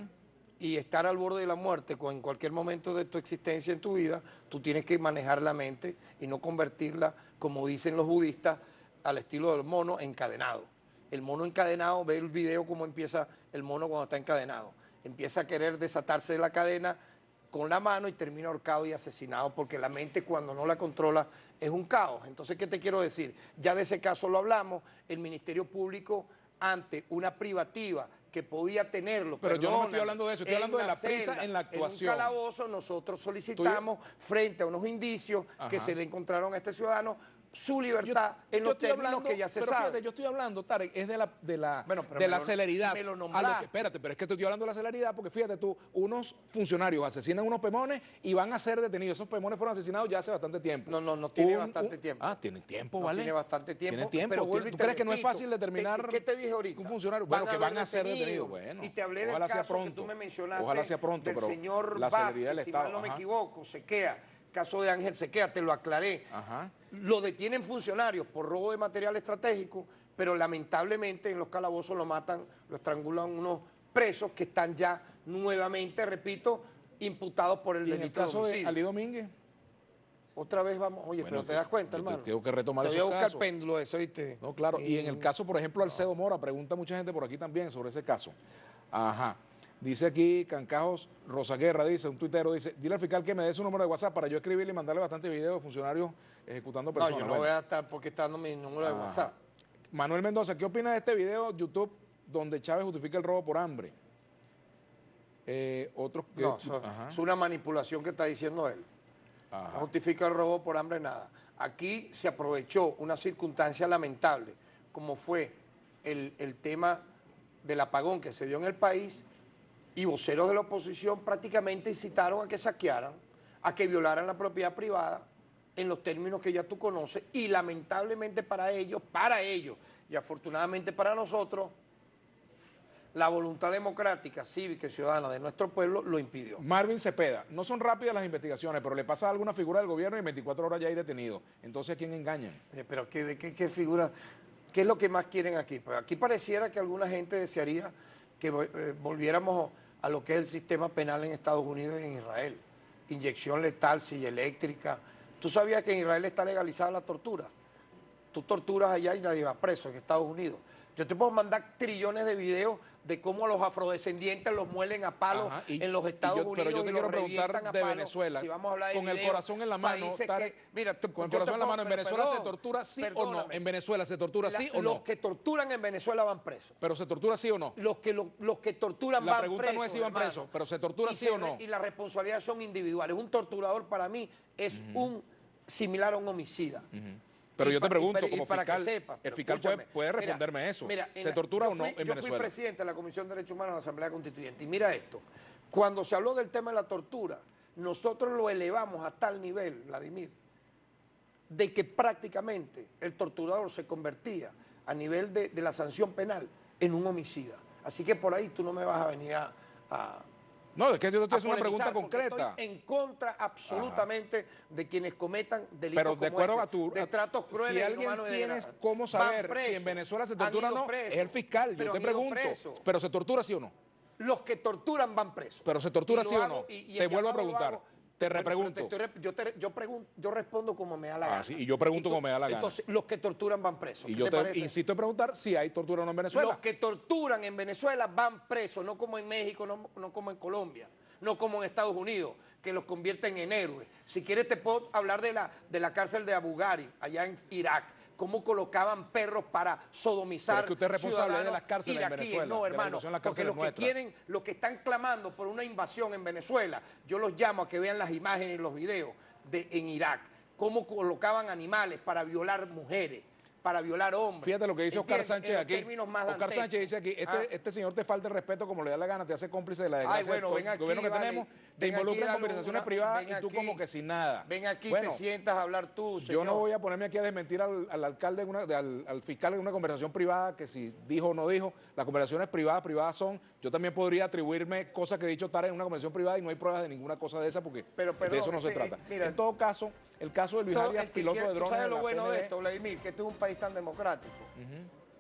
Y estar al borde de la muerte en cualquier momento de tu existencia en tu vida, tú tienes que manejar la mente y no convertirla, como dicen los budistas, al estilo del mono encadenado. El mono encadenado, ve el video cómo empieza el mono cuando está encadenado. Empieza a querer desatarse de la cadena con la mano y termina ahorcado y asesinado, porque la mente cuando no la controla es un caos. Entonces, ¿qué te quiero decir? Ya de ese caso lo hablamos, el Ministerio Público ante una privativa que podía tenerlo. Pero yo no me estoy hablando de eso, estoy hablando de la prisa en la actuación. En un calabozo nosotros solicitamos, frente a unos indicios que se le encontraron a este ciudadano, su libertad en los términos que ya se sabe. Fíjate, yo estoy hablando, Tarek, es de la celeridad. Me lo nombraste. Espérate, pero es que te estoy hablando de la celeridad porque fíjate tú, unos funcionarios asesinan unos pemones y van a ser detenidos. Esos pemones fueron asesinados ya hace bastante tiempo. No tiene bastante tiempo. Tienen tiempo, ¿vale? Tiene bastante tiempo. Tiene tiempo. Pero ¿tú crees que no es fácil determinar ¿Qué te dije ahorita? Un funcionario, bueno, que van a ser detenidos. Bueno, y te hablé del caso que tú me mencionaste. Ojalá sea pronto, del señor Vázquez, si mal no me equivoco, Sequea. Caso de Ángel Sequea, te lo aclaré. Lo detienen funcionarios por robo de material estratégico, pero lamentablemente en los calabozos lo matan, lo estrangulan unos presos que están ya nuevamente, repito, imputados por el delito de homicidio. ¿En el caso de Ali Domínguez? Otra vez vamos, oye, bueno, pero te das cuenta, hermano. Tengo que retomar esos casos. Te voy a buscar el péndulo eso, ¿viste? No, claro, y en el caso, por ejemplo, Alcedo Mora, pregunta mucha gente por aquí también sobre ese caso. Ajá. Dice aquí Cancajos Rosaguerra, dice, un tuitero, dice, dile al fiscal que me dé su número de WhatsApp para yo escribirle y mandarle bastante videos de funcionarios ejecutando personas. No, yo no voy a estar porque está dando mi número de WhatsApp. Manuel Mendoza, ¿qué opina de este video YouTube donde Chávez justifica el robo por hambre? Otros que... No, es una manipulación que está diciendo él. Ajá. No justifica el robo por hambre, nada. Aquí se aprovechó una circunstancia lamentable, como fue el tema del apagón que se dio en el país, y voceros de la oposición prácticamente incitaron a que saquearan, a que violaran la propiedad privada en los términos que ya tú conoces, y lamentablemente para ellos, y afortunadamente para nosotros, la voluntad democrática, cívica y ciudadana de nuestro pueblo lo impidió. Marvin Cepeda, no son rápidas las investigaciones, pero le pasa a alguna figura del gobierno y en 24 horas ya hay detenido. Entonces, ¿a quién engañan? Pero ¿de qué figura? ¿Qué es lo que más quieren aquí? Pues aquí pareciera que alguna gente desearía que volviéramos a lo que es el sistema penal en Estados Unidos y en Israel. Inyección letal, silla eléctrica. ¿Tú sabías que en Israel está legalizada la tortura? Tú torturas allá y nadie va preso en Estados Unidos. Yo te puedo mandar trillones de videos de cómo a los afrodescendientes los muelen a palos en los Estados Unidos. Pero yo te quiero preguntar de Venezuela, si vamos a hablar de con el corazón en la mano, con el corazón en la mano, ¿en Venezuela se tortura sí o no? ¿En Venezuela se tortura sí o no? Los que torturan en Venezuela van presos. ¿Pero se tortura sí o no? Los que torturan van presos. La pregunta no es si van presos, pero ¿se tortura sí o no? Y las responsabilidades son individuales. Un torturador para mí es similar a un homicida. Pero yo te pregunto, como fiscal, el fiscal puede responderme eso. ¿Se tortura o no en Venezuela? Yo fui presidente de la Comisión de Derechos Humanos de la Asamblea Constituyente. Y mira esto, cuando se habló del tema de la tortura, nosotros lo elevamos a tal nivel, Vladimir, de que prácticamente el torturador se convertía a nivel de la sanción penal en un homicida. Así que por ahí tú no me vas a venir a no, es que yo te estoy haciendo una pregunta concreta. Estoy en contra absolutamente de quienes cometan delitos pero de acuerdo a tu, de tratos crueles, si alguien tiene cómo saber si en Venezuela se tortura o no, es el fiscal. Yo te pregunto, ¿pero se tortura sí o no? Los que torturan van presos. ¿Pero se tortura sí o no? Te vuelvo a preguntar. Te repregunto. Yo respondo como me da la gana. Sí, y yo pregunto como me da la gana. Entonces, los que torturan van presos. Y yo te insisto en preguntar si hay tortura o no en Venezuela. Los que torturan en Venezuela van presos, no como en México, no como en Colombia, no como en Estados Unidos, que los convierten en héroes. Si quieres te puedo hablar de la cárcel de Abu Ghraib, allá en Irak, cómo colocaban perros para sodomizar. Pero es que usted es responsable de las cárceles en Venezuela. No, hermano, porque los que están clamando por una invasión en Venezuela, yo los llamo a que vean las imágenes y los videos en Irak, cómo colocaban animales para violar mujeres, para violar hombres. Fíjate lo que dice Oscar Sánchez aquí. Oscar Sánchez dice aquí, este señor te falta el respeto como le da la gana, te hace cómplice de la desgracia del gobierno que tenemos, te involucra en conversaciones privadas y tú como que sin nada. Ven aquí, te sientas a hablar tú, Yo señor. no voy a ponerme aquí a desmentir al alcalde, al fiscal en una conversación privada, que si dijo o no dijo. Las conversaciones privadas son, yo también podría atribuirme cosas que he dicho Tarek en una conversación privada y no hay pruebas de ninguna cosa de esa porque de eso no se trata. Mira, en todo caso, el caso de Luis Arias, piloto de drones. ¿Tú sabes lo bueno de esto, Vladimir? Que este es un país tan democrático,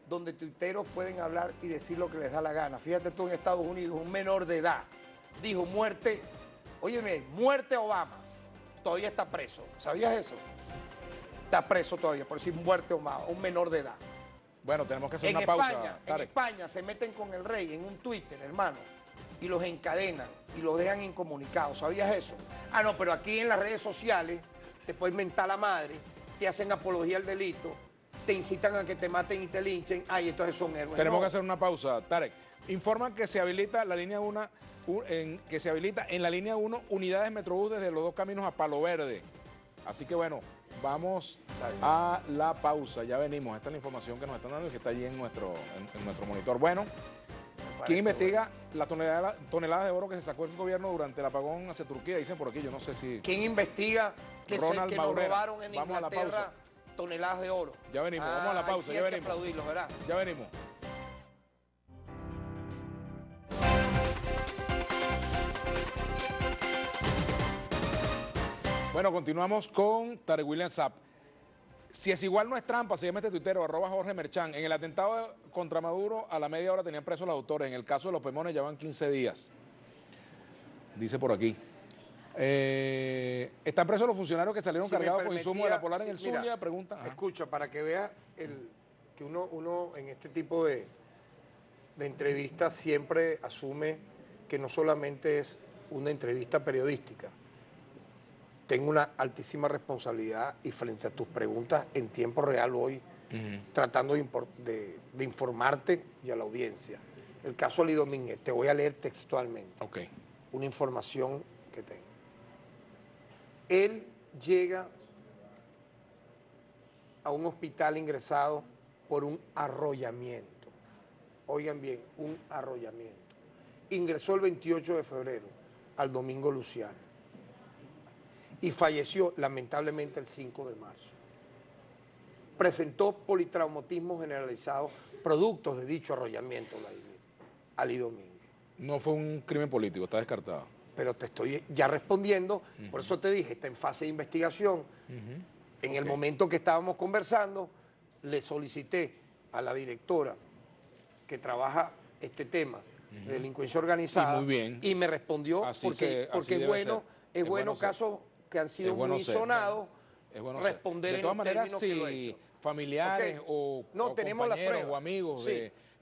donde tuiteros pueden hablar y decir lo que les da la gana. Fíjate tú, en Estados Unidos, un menor de edad dijo muerte, óyeme, muerte a Obama, todavía está preso. ¿Sabías eso? Está preso todavía por decir muerte a Obama, un menor de edad. Bueno, tenemos que hacer una pausa. En España se meten con el rey en un Twitter, hermano, y los encadenan y los dejan incomunicados. ¿Sabías eso? Ah, no, pero aquí en las redes sociales te pueden mentar la madre, te hacen apología al delito, te incitan a que te maten y te linchen. Ay, entonces son héroes. Tenemos que hacer una pausa. Tarek, informan que se habilita la línea 1, que se habilita en la línea 1 unidades Metrobús desde los dos caminos a Palo Verde. Así que bueno, vamos a la pausa. Ya venimos. Esta es la información que nos están dando y que está allí en nuestro monitor. Bueno, ¿quién investiga las toneladas de oro que se sacó el gobierno durante el apagón hacia Turquía? Dicen por aquí, yo no sé si... ¿Quién investiga que nos robaron en Inglaterra toneladas de oro? Ya venimos, vamos a la pausa, ya venimos. Hay que aplaudirlos, ¿verdad? Ya venimos. Bueno, continuamos con Tarek William Saab. Si es igual no es trampa, se llama este tuitero, @Jorge Merchan. En el atentado contra Maduro, a la media hora tenían presos los autores. En el caso de los Pemones ya van 15 días. Dice por aquí. ¿Están presos los funcionarios que salieron cargados con insumos de la Polar en el Zulia? Pregunta. Escucha, para que veas que uno en este tipo de entrevistas siempre asume que no solamente es una entrevista periodística. Tengo una altísima responsabilidad y frente a tus preguntas en tiempo real hoy, tratando de informarte y a la audiencia. El caso Ali Domínguez, te voy a leer textualmente una información que tengo. Él llega a un hospital ingresado por un arrollamiento. Oigan bien, un arrollamiento. Ingresó el 28 de febrero al Domingo Luciano y falleció lamentablemente el 5 de marzo. Presentó politraumatismo generalizado, productos de dicho arrollamiento, Ali Domínguez. No fue un crimen político, está descartado. Pero te estoy ya respondiendo, por eso te dije, está en fase de investigación. En el momento que estábamos conversando, le solicité a la directora que trabaja este tema de delincuencia organizada y me respondió porque es bueno casos que han sido muy sonados responder de todas maneras, si familiares o compañeros o amigos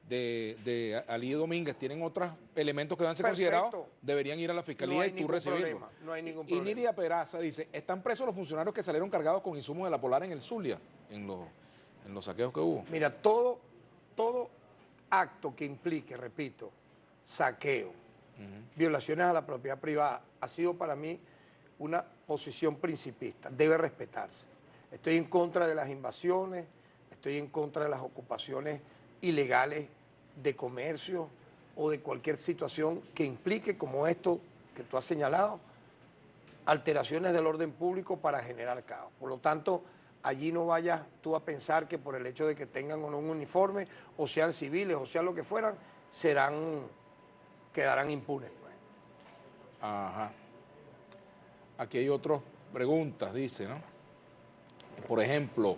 de Ali Domínguez tienen otros elementos que deben ser considerados, deberían ir a la fiscalía y tú recibirlos. No hay ningún problema. Y Nidia Peraza dice, ¿están presos los funcionarios que salieron cargados con insumos de la Polar en el Zulia, en los saqueos que hubo? Mira, todo acto que implique, repito, saqueo, violaciones a la propiedad privada, ha sido para mí una posición principista, debe respetarse. Estoy en contra de las invasiones, estoy en contra de las ocupaciones ilegales de comercio o de cualquier situación que implique, como esto que tú has señalado, alteraciones del orden público para generar caos. Por lo tanto, allí no vayas tú a pensar que por el hecho de que tengan o no un uniforme, o sean civiles, o sean lo que fueran, quedarán impunes, pues. Ajá. Aquí hay otras preguntas, dice, ¿no? Por ejemplo,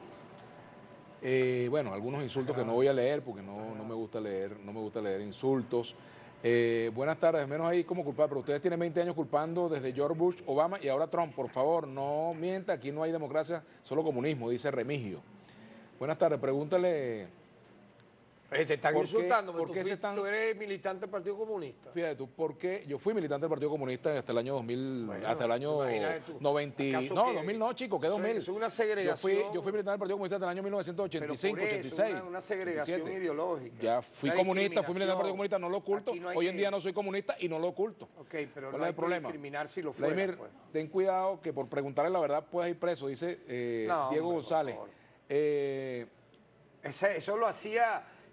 bueno, algunos insultos que no voy a leer porque no me gusta leer insultos. Buenas tardes, menos ahí como culpable, pero ustedes tienen 20 años culpando desde George Bush, Obama y ahora Trump. Por favor, no mienta, aquí no hay democracia, solo comunismo, dice Remigio. Buenas tardes, pregúntale... Te están insultando, porque tú eres militante del Partido Comunista. Fíjate tú, porque yo fui militante del Partido Comunista hasta el año 2000, bueno, hasta el año 90. No, 2000 no, chico, ¿qué 2000? Es una segregación. Yo fui militante del Partido Comunista hasta el año 1985, 86. Es una segregación 17. Ideológica. Ya fui comunista, fui militante del Partido Comunista, no lo oculto. Hoy en día no soy comunista y no lo oculto. Ok, pero no hay que discriminar si lo fuera. Vladimir, ten cuidado que por preguntarle la verdad puedes ir preso, dice Diego González.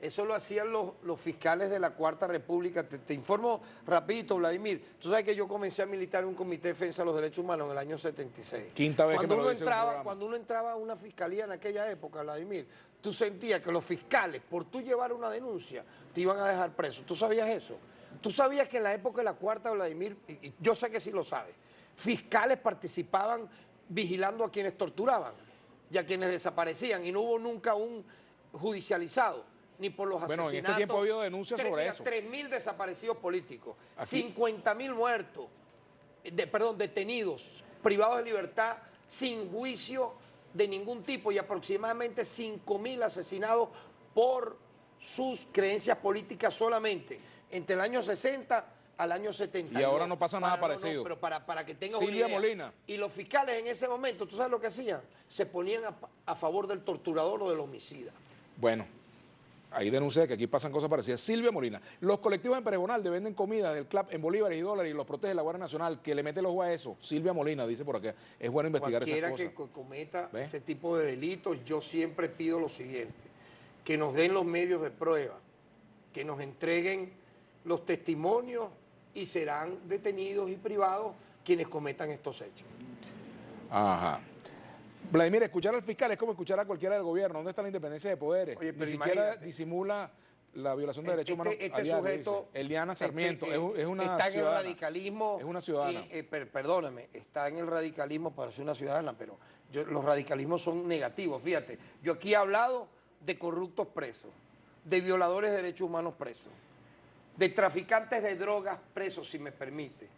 Eso lo hacían los fiscales de la Cuarta República. Te informo rapidito, Vladimir. Tú sabes que yo comencé a militar en un comité de defensa de los derechos humanos en el año 76. Quinta vez cuando uno entraba a una fiscalía en aquella época, Vladimir, tú sentías que los fiscales, por tú llevar una denuncia, te iban a dejar preso. ¿Tú sabías eso? ¿Tú sabías que en la época de la Cuarta, Vladimir, y yo sé que sí lo sabes, fiscales participaban vigilando a quienes torturaban y a quienes desaparecían y no hubo nunca un judicializado? Ni por los asesinatos. Bueno, en este tiempo ha habido denuncias sobre eso. 3.000 desaparecidos políticos, 50.000 muertos, detenidos, privados de libertad, sin juicio de ningún tipo y aproximadamente 5.000 asesinados por sus creencias políticas solamente, entre el año 60 al año 70. Y ahora no pasa nada parecido. Pero para que tengas Silvia una idea. Molina. Y los fiscales en ese momento, ¿tú sabes lo que hacían? Se ponían a favor del torturador o del homicida. Bueno. Ahí denuncia que aquí pasan cosas parecidas. Silvia Molina. Los colectivos en Peregonal venden comida del CLAP en bolívares y dólares y los protege la Guardia Nacional. Que le mete el ojo a eso. Silvia Molina dice por acá. Es bueno investigar esas cosas. Cualquiera que cometa ese tipo de delitos, yo siempre pido lo siguiente. Que nos den los medios de prueba. Que nos entreguen los testimonios y serán detenidos y privados quienes cometan estos hechos. Ajá. Vladimir, escuchar al fiscal es como escuchar a cualquiera del gobierno. ¿Dónde está la independencia de poderes? Oye, ni siquiera disimula la violación de derechos humanos. Este sujeto, Eliana Sarmiento, es una está ciudadana. En el radicalismo. Es una ciudadana. Perdóname, está en el radicalismo para ser una ciudadana, pero los radicalismos son negativos. Fíjate, yo aquí he hablado de corruptos presos, de violadores de derechos humanos presos, de traficantes de drogas presos, si me permite,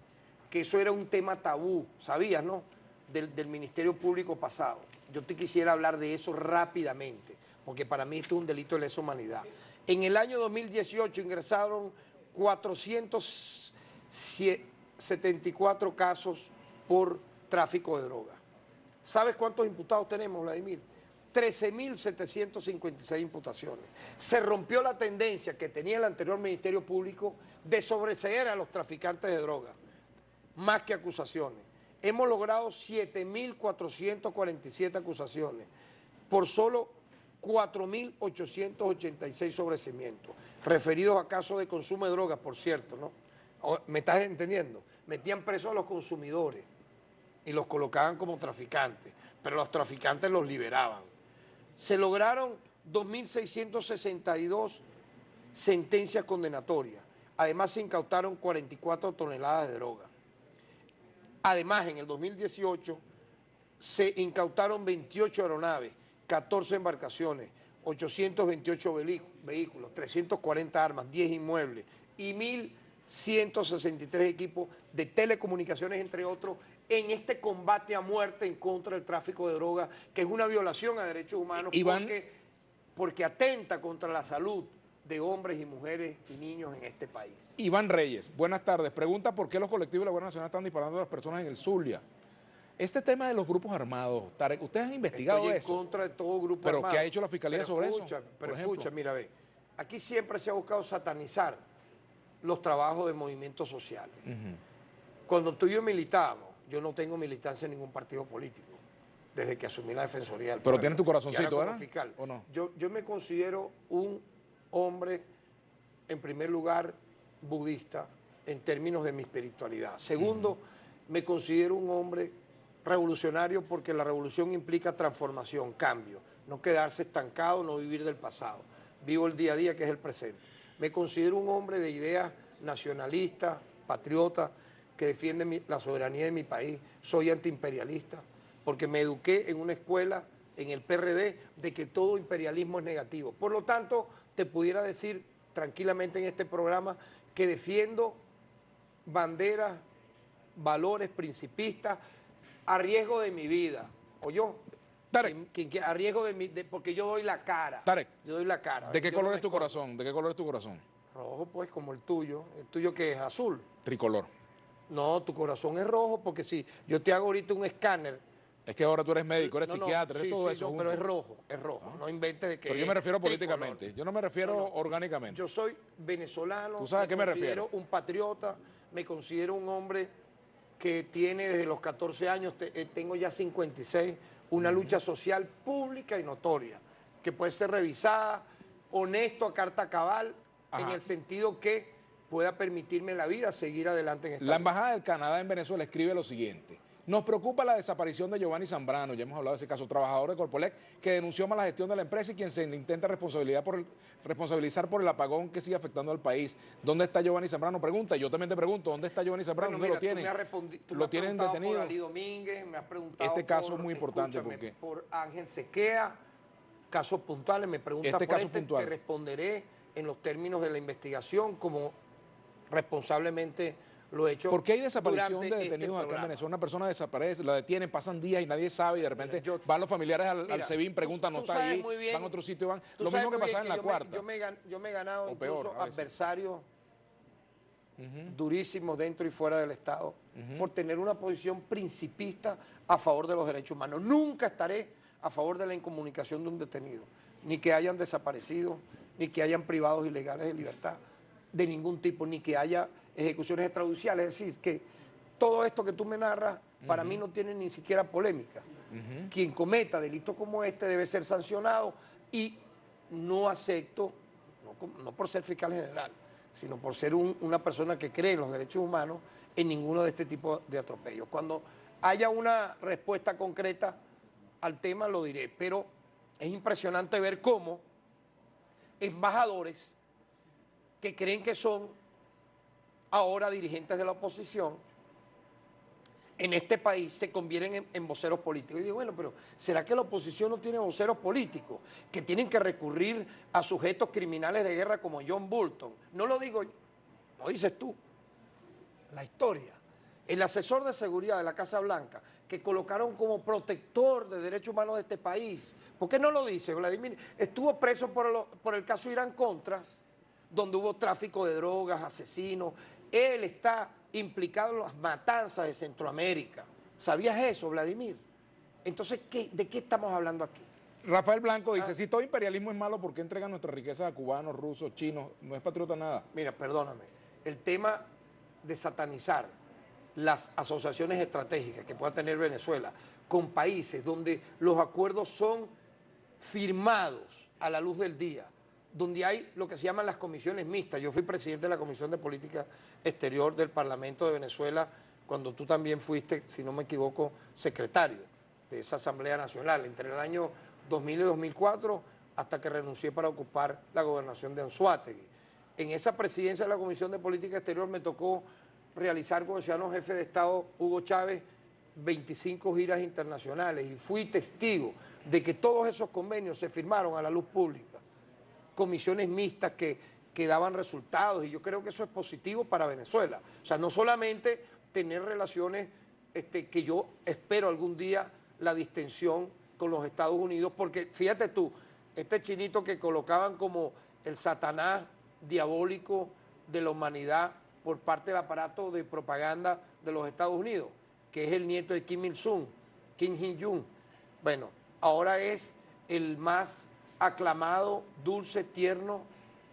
que eso era un tema tabú, ¿sabías, no? Del Ministerio Público pasado. Yo te quisiera hablar de eso rápidamente, porque para mí esto es un delito de lesa humanidad. En el año 2018 ingresaron 474 casos por tráfico de drogas. ¿Sabes cuántos imputados tenemos, Vladimir? 13.756 imputaciones. Se rompió la tendencia que tenía el anterior Ministerio Público de sobreseer a los traficantes de drogas, más que acusaciones. Hemos logrado 7.447 acusaciones por solo 4.886 sobreseimientos, referidos a casos de consumo de drogas, por cierto, ¿no? ¿Me estás entendiendo? Metían presos a los consumidores y los colocaban como traficantes, pero los traficantes los liberaban. Se lograron 2.662 sentencias condenatorias. Además, se incautaron 44 toneladas de droga. Además, en el 2018 se incautaron 28 aeronaves, 14 embarcaciones, 828 vehículos, 340 armas, 10 inmuebles y 1.163 equipos de telecomunicaciones, entre otros, en este combate a muerte en contra del tráfico de drogas, que es una violación a derechos humanos, porque atenta contra la salud de hombres y mujeres y niños en este país. Iván Reyes, buenas tardes. Pregunta por qué los colectivos de la Guardia Nacional están disparando a las personas en el Zulia. Este tema de los grupos armados, Tarek, ¿ustedes han investigado eso? Estoy en contra de todo grupo armado. ¿Pero qué ha hecho la Fiscalía sobre eso? Pero escucha, mira, ve, aquí siempre se ha buscado satanizar los trabajos de movimientos sociales. Cuando tú y yo militábamos, yo no tengo militancia en ningún partido político, desde que asumí la Defensoría del Pueblo. Pero tienes tu corazoncito, ¿verdad? Fiscal. ¿O no? Yo me considero un hombre, en primer lugar, budista, en términos de mi espiritualidad. Segundo, me considero un hombre revolucionario porque la revolución implica transformación, cambio, no quedarse estancado, no vivir del pasado. Vivo el día a día, que es el presente. Me considero un hombre de ideas nacionalistas, patriota, que defiende la soberanía de mi país. Soy antiimperialista, porque me eduqué en una escuela, en el PRD, de que todo imperialismo es negativo. Por lo tanto, te pudiera decir tranquilamente en este programa que defiendo banderas, valores principistas, a riesgo de mi vida. ¿O yo? Tarek. A riesgo porque yo doy la cara. Tarek. Yo doy la cara. ¿De qué color es tu corazón? ¿De qué color es tu corazón? Rojo, pues, como el tuyo. ¿El tuyo qué es? ¿Azul? Tricolor. No, tu corazón es rojo, porque si yo te hago ahorita un escáner. Es que ahora tú eres médico, eres psiquiatra, eres todo eso. No, pero es rojo, es rojo. No inventes de que. Pero yo me refiero políticamente, yo no me refiero orgánicamente. Yo soy venezolano. ¿Tú sabes a qué me refiero? Me considero un patriota, me considero un hombre que tiene desde los 14 años, tengo ya 56, una lucha social pública y notoria, que puede ser revisada, honesto a carta cabal, en el sentido que pueda permitirme en la vida seguir adelante en esta La Embajada del Canadá en Venezuela escribe lo siguiente: nos preocupa la desaparición de Giovanni Zambrano, ya hemos hablado de ese caso, trabajador de Corpolec, que denunció mala gestión de la empresa y quien se intenta responsabilizar por el apagón que sigue afectando al país. ¿Dónde está Giovanni Zambrano? Pregunta, yo también te pregunto, ¿dónde está Giovanni Zambrano? ¿Dónde lo tienen? ¿Lo tienen detenido? Por Ali Domínguez, me has preguntado este caso es muy importante porque por Ángel Sequea, casos puntuales, me preguntas por este, te responderé en los términos de la investigación como responsablemente lo he hecho. ¿Por qué hay desaparición de detenidos acá en Venezuela? Una persona desaparece, la detienen, pasan días y nadie sabe y de repente van los familiares al SEBIN, preguntan, no está ahí, van a otro sitio, van. Lo mismo que pasaba en la cuarta. Yo me he ganado incluso adversarios durísimos dentro y fuera del Estado por tener una posición principista a favor de los derechos humanos. Nunca estaré a favor de la incomunicación de un detenido, ni que hayan desaparecido, ni que hayan privados ilegales de libertad de ningún tipo, ni que haya ejecuciones extrajudiciales. Es decir, que todo esto que tú me narras, para mí no tiene ni siquiera polémica. Quien cometa delitos como este debe ser sancionado y no acepto, no por ser fiscal general, sino por ser una persona que cree en los derechos humanos, en ninguno de este tipo de atropellos. Cuando haya una respuesta concreta al tema lo diré, pero es impresionante ver cómo embajadores que creen que son ahora dirigentes de la oposición en este país se convierten en voceros políticos. Y digo, bueno, pero ¿será que la oposición no tiene voceros políticos que tienen que recurrir a sujetos criminales de guerra como John Bolton? No lo digo yo, lo dices tú, la historia. el asesor de seguridad de la Casa Blanca, que colocaron como protector de derechos humanos de este país, ¿por qué no lo dice Vladimir? Estuvo preso por el caso Irán-Contras, donde hubo tráfico de drogas, asesinos. Él está implicado en las matanzas de Centroamérica. ¿Sabías eso, Vladimir? Entonces, ¿de qué estamos hablando aquí? Rafael Blanco dice, si todo imperialismo es malo, ¿por qué entregan nuestras riquezas a cubanos, rusos, chinos? No es patriota nada. Mira, perdóname, el tema de satanizar las asociaciones estratégicas que pueda tener Venezuela con países donde los acuerdos son firmados a la luz del día, donde hay lo que se llaman las comisiones mixtas. Yo fui presidente de la Comisión de Política Exterior del Parlamento de Venezuela, cuando tú también fuiste, si no me equivoco, secretario de esa Asamblea Nacional, entre el año 2000 y 2004, hasta que renuncié para ocupar la gobernación de Anzoátegui. En esa presidencia de la Comisión de Política Exterior me tocó realizar con el ciudadano jefe de Estado, Hugo Chávez, 25 giras internacionales, y fui testigo de que todos esos convenios se firmaron a la luz pública. Comisiones mixtas que daban resultados, y yo creo que eso es positivo para Venezuela. O sea, no solamente tener relaciones que yo espero algún día la distensión con los Estados Unidos, porque fíjate tú, este chinito que colocaban como el Satanás diabólico de la humanidad por parte del aparato de propaganda de los Estados Unidos, que es el nieto de Kim Il-sung, Kim Il-jung. Bueno, ahora es el más aclamado, dulce, tierno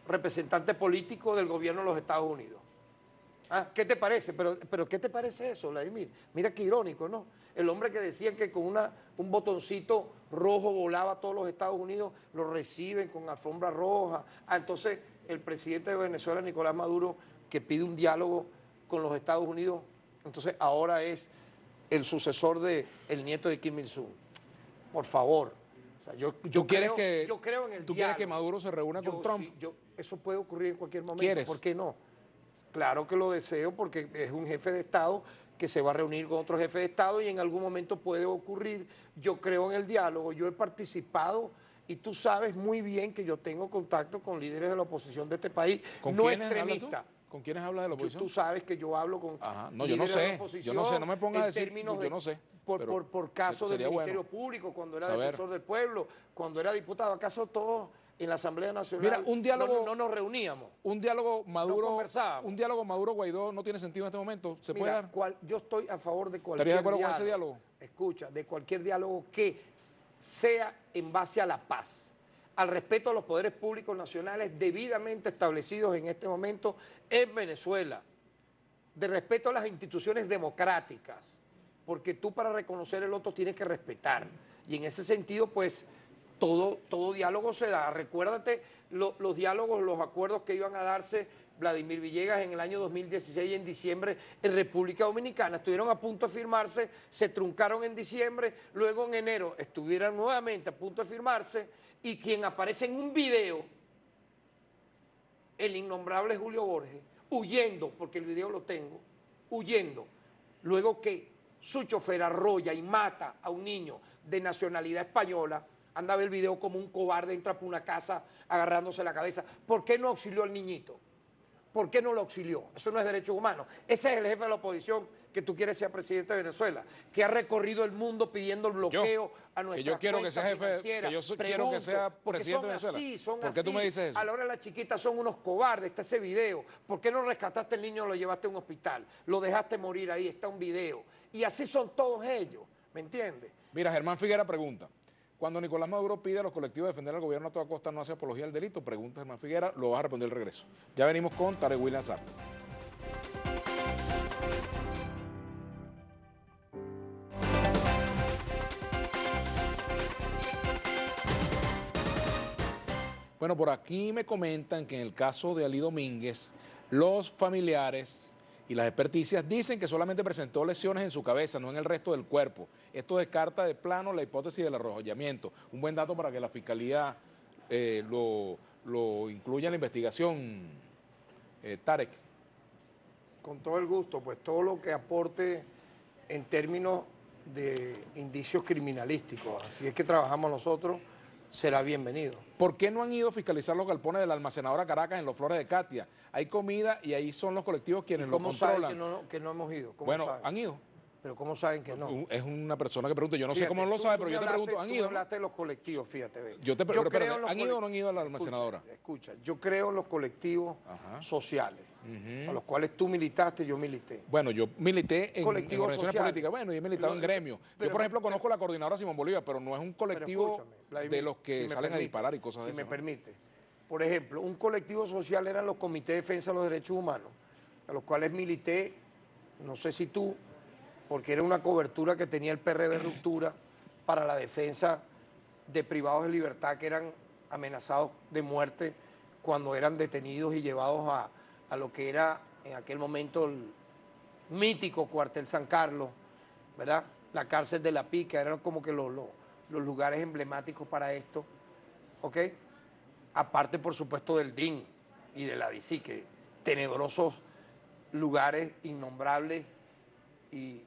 representante político del gobierno de los Estados Unidos. ¿Ah? ¿Qué te parece? Pero ¿qué te parece eso, Vladimir? Mira qué irónico, ¿no? El hombre que decía que con un botoncito rojo volaba a todos los Estados Unidos, lo reciben con alfombra roja. Entonces el presidente de Venezuela, Nicolás Maduro, que pide un diálogo con los Estados Unidos, entonces ahora es el sucesor del nieto de Kim Il-sung. Por favor. O sea, yo creo en el diálogo. ¿Tú quieres que Maduro se reúna con Trump? Sí, eso puede ocurrir en cualquier momento. ¿Quieres? ¿Por qué no? Claro que lo deseo, porque es un jefe de Estado que se va a reunir con otro jefe de Estado y en algún momento puede ocurrir. Yo creo en el diálogo, yo he participado y tú sabes muy bien que yo tengo contacto con líderes de la oposición de este país, no extremistas. ¿Con quiénes hablas de la oposición? Tú sabes que yo hablo con líderes de la oposición. Yo no sé, no me pongas a decir, yo no sé. Por caso del Ministerio Público, cuando era defensor del pueblo, cuando era diputado, ¿acaso todos en la Asamblea Nacional? Mira, un diálogo, no nos reuníamos? Un diálogo Maduro, no conversábamos. Un diálogo Maduro-Guaidó no tiene sentido en este momento. ¿Se puede dar? Yo estoy a favor de cualquier ¿Estarías de acuerdo con ese diálogo? Escucha, de cualquier diálogo que sea en base a la paz, al respeto a los poderes públicos nacionales debidamente establecidos en este momento en Venezuela, de respeto a las instituciones democráticas, porque tú para reconocer el otro tienes que respetar. Y en ese sentido, pues, todo diálogo se da. Recuérdate los diálogos, los acuerdos que iban a darse Vladimir Villegas en el año 2016 en diciembre en República Dominicana. Estuvieron a punto de firmarse, se truncaron en diciembre, luego en enero estuvieron nuevamente a punto de firmarse y quien aparece en un video, el innombrable Julio Borges, huyendo, porque el video lo tengo, huyendo, luego que su chofer arrolla y mata a un niño de nacionalidad española, anda a ver el video como un cobarde, entra por una casa agarrándose la cabeza. ¿Por qué no auxilió al niñito? ¿Por qué no lo auxilió? Eso no es derechos humanos. Ese es el jefe de la oposición que tú quieres ser presidente de Venezuela, que ha recorrido el mundo pidiendo el bloqueo a nuestras cuentas financieras. Yo quiero que sea presidente de Venezuela. ¿Por qué tú me dices eso? A la hora de la chiquita son unos cobardes, está ese video. ¿Por qué no rescataste al niño y lo llevaste a un hospital? Lo dejaste morir ahí, está un video. Y así son todos ellos, ¿me entiendes? Mira, Germán Figuera pregunta, cuando Nicolás Maduro pide a los colectivos defender al gobierno a toda costa no hace apología al delito, pregunta Germán Figuera, lo vas a responder al regreso. Ya venimos con Tarek William Sartre. Bueno, por aquí me comentan que en el caso de Ali Domínguez, los familiares y las experticias dicen que solamente presentó lesiones en su cabeza, no en el resto del cuerpo. Esto descarta de plano la hipótesis del arrollamiento. Un buen dato para que la Fiscalía lo incluya en la investigación, Tarek. Con todo el gusto, pues todo lo que aporte en términos de indicios criminalísticos, así es que trabajamos nosotros, será bienvenido. ¿Por qué no han ido a fiscalizar los galpones de la almacenadora Caracas en Los Flores de Katia? Hay comida y ahí son los colectivos quienes lo controlan. ¿Cómo saben que no hemos ido? Bueno, han ido. Pero ¿cómo saben que no? Es una persona que pregunta, yo no sé cómo lo sabe, pero yo te pregunto, ¿han ido? Tú hablaste de los colectivos, fíjate. Ve. ¿Han ido o no han ido a la almacenadora? Escucha, yo creo en los colectivos sociales, a los cuales tú militaste, yo milité. Bueno, yo milité en organizaciones políticas, bueno, y he militado en gremios. Yo, por ejemplo, conozco la coordinadora Simón Bolívar, pero no es un colectivo de los que salen a disparar y cosas de eso. Si me permite. Por ejemplo, un colectivo social eran los comités de defensa de los derechos humanos, a los cuales milité, no sé si tú, porque era una cobertura que tenía el PRD Ruptura para la defensa de privados de libertad que eran amenazados de muerte cuando eran detenidos y llevados a lo que era en aquel momento el mítico cuartel San Carlos, ¿verdad? La cárcel de La Pica, eran como que los lugares emblemáticos para esto, ¿ok? Aparte, por supuesto, del DIN y de la DICI, que tenebrosos lugares innombrables y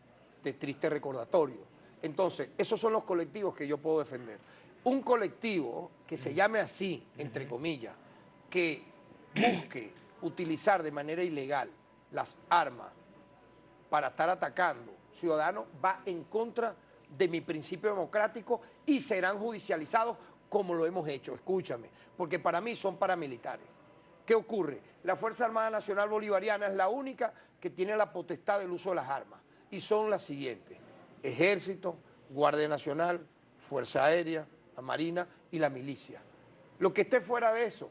de triste recordatorio. Entonces, esos son los colectivos que yo puedo defender. Un colectivo que se llame así, entre comillas, que busque utilizar de manera ilegal las armas para estar atacando ciudadanos va en contra de mi principio democrático y serán judicializados como lo hemos hecho. Escúchame, porque para mí son paramilitares. ¿Qué ocurre? La Fuerza Armada Nacional Bolivariana es la única que tiene la potestad del uso de las armas. Y son las siguientes: Ejército, Guardia Nacional, Fuerza Aérea, la Marina y la milicia. Lo que esté fuera de eso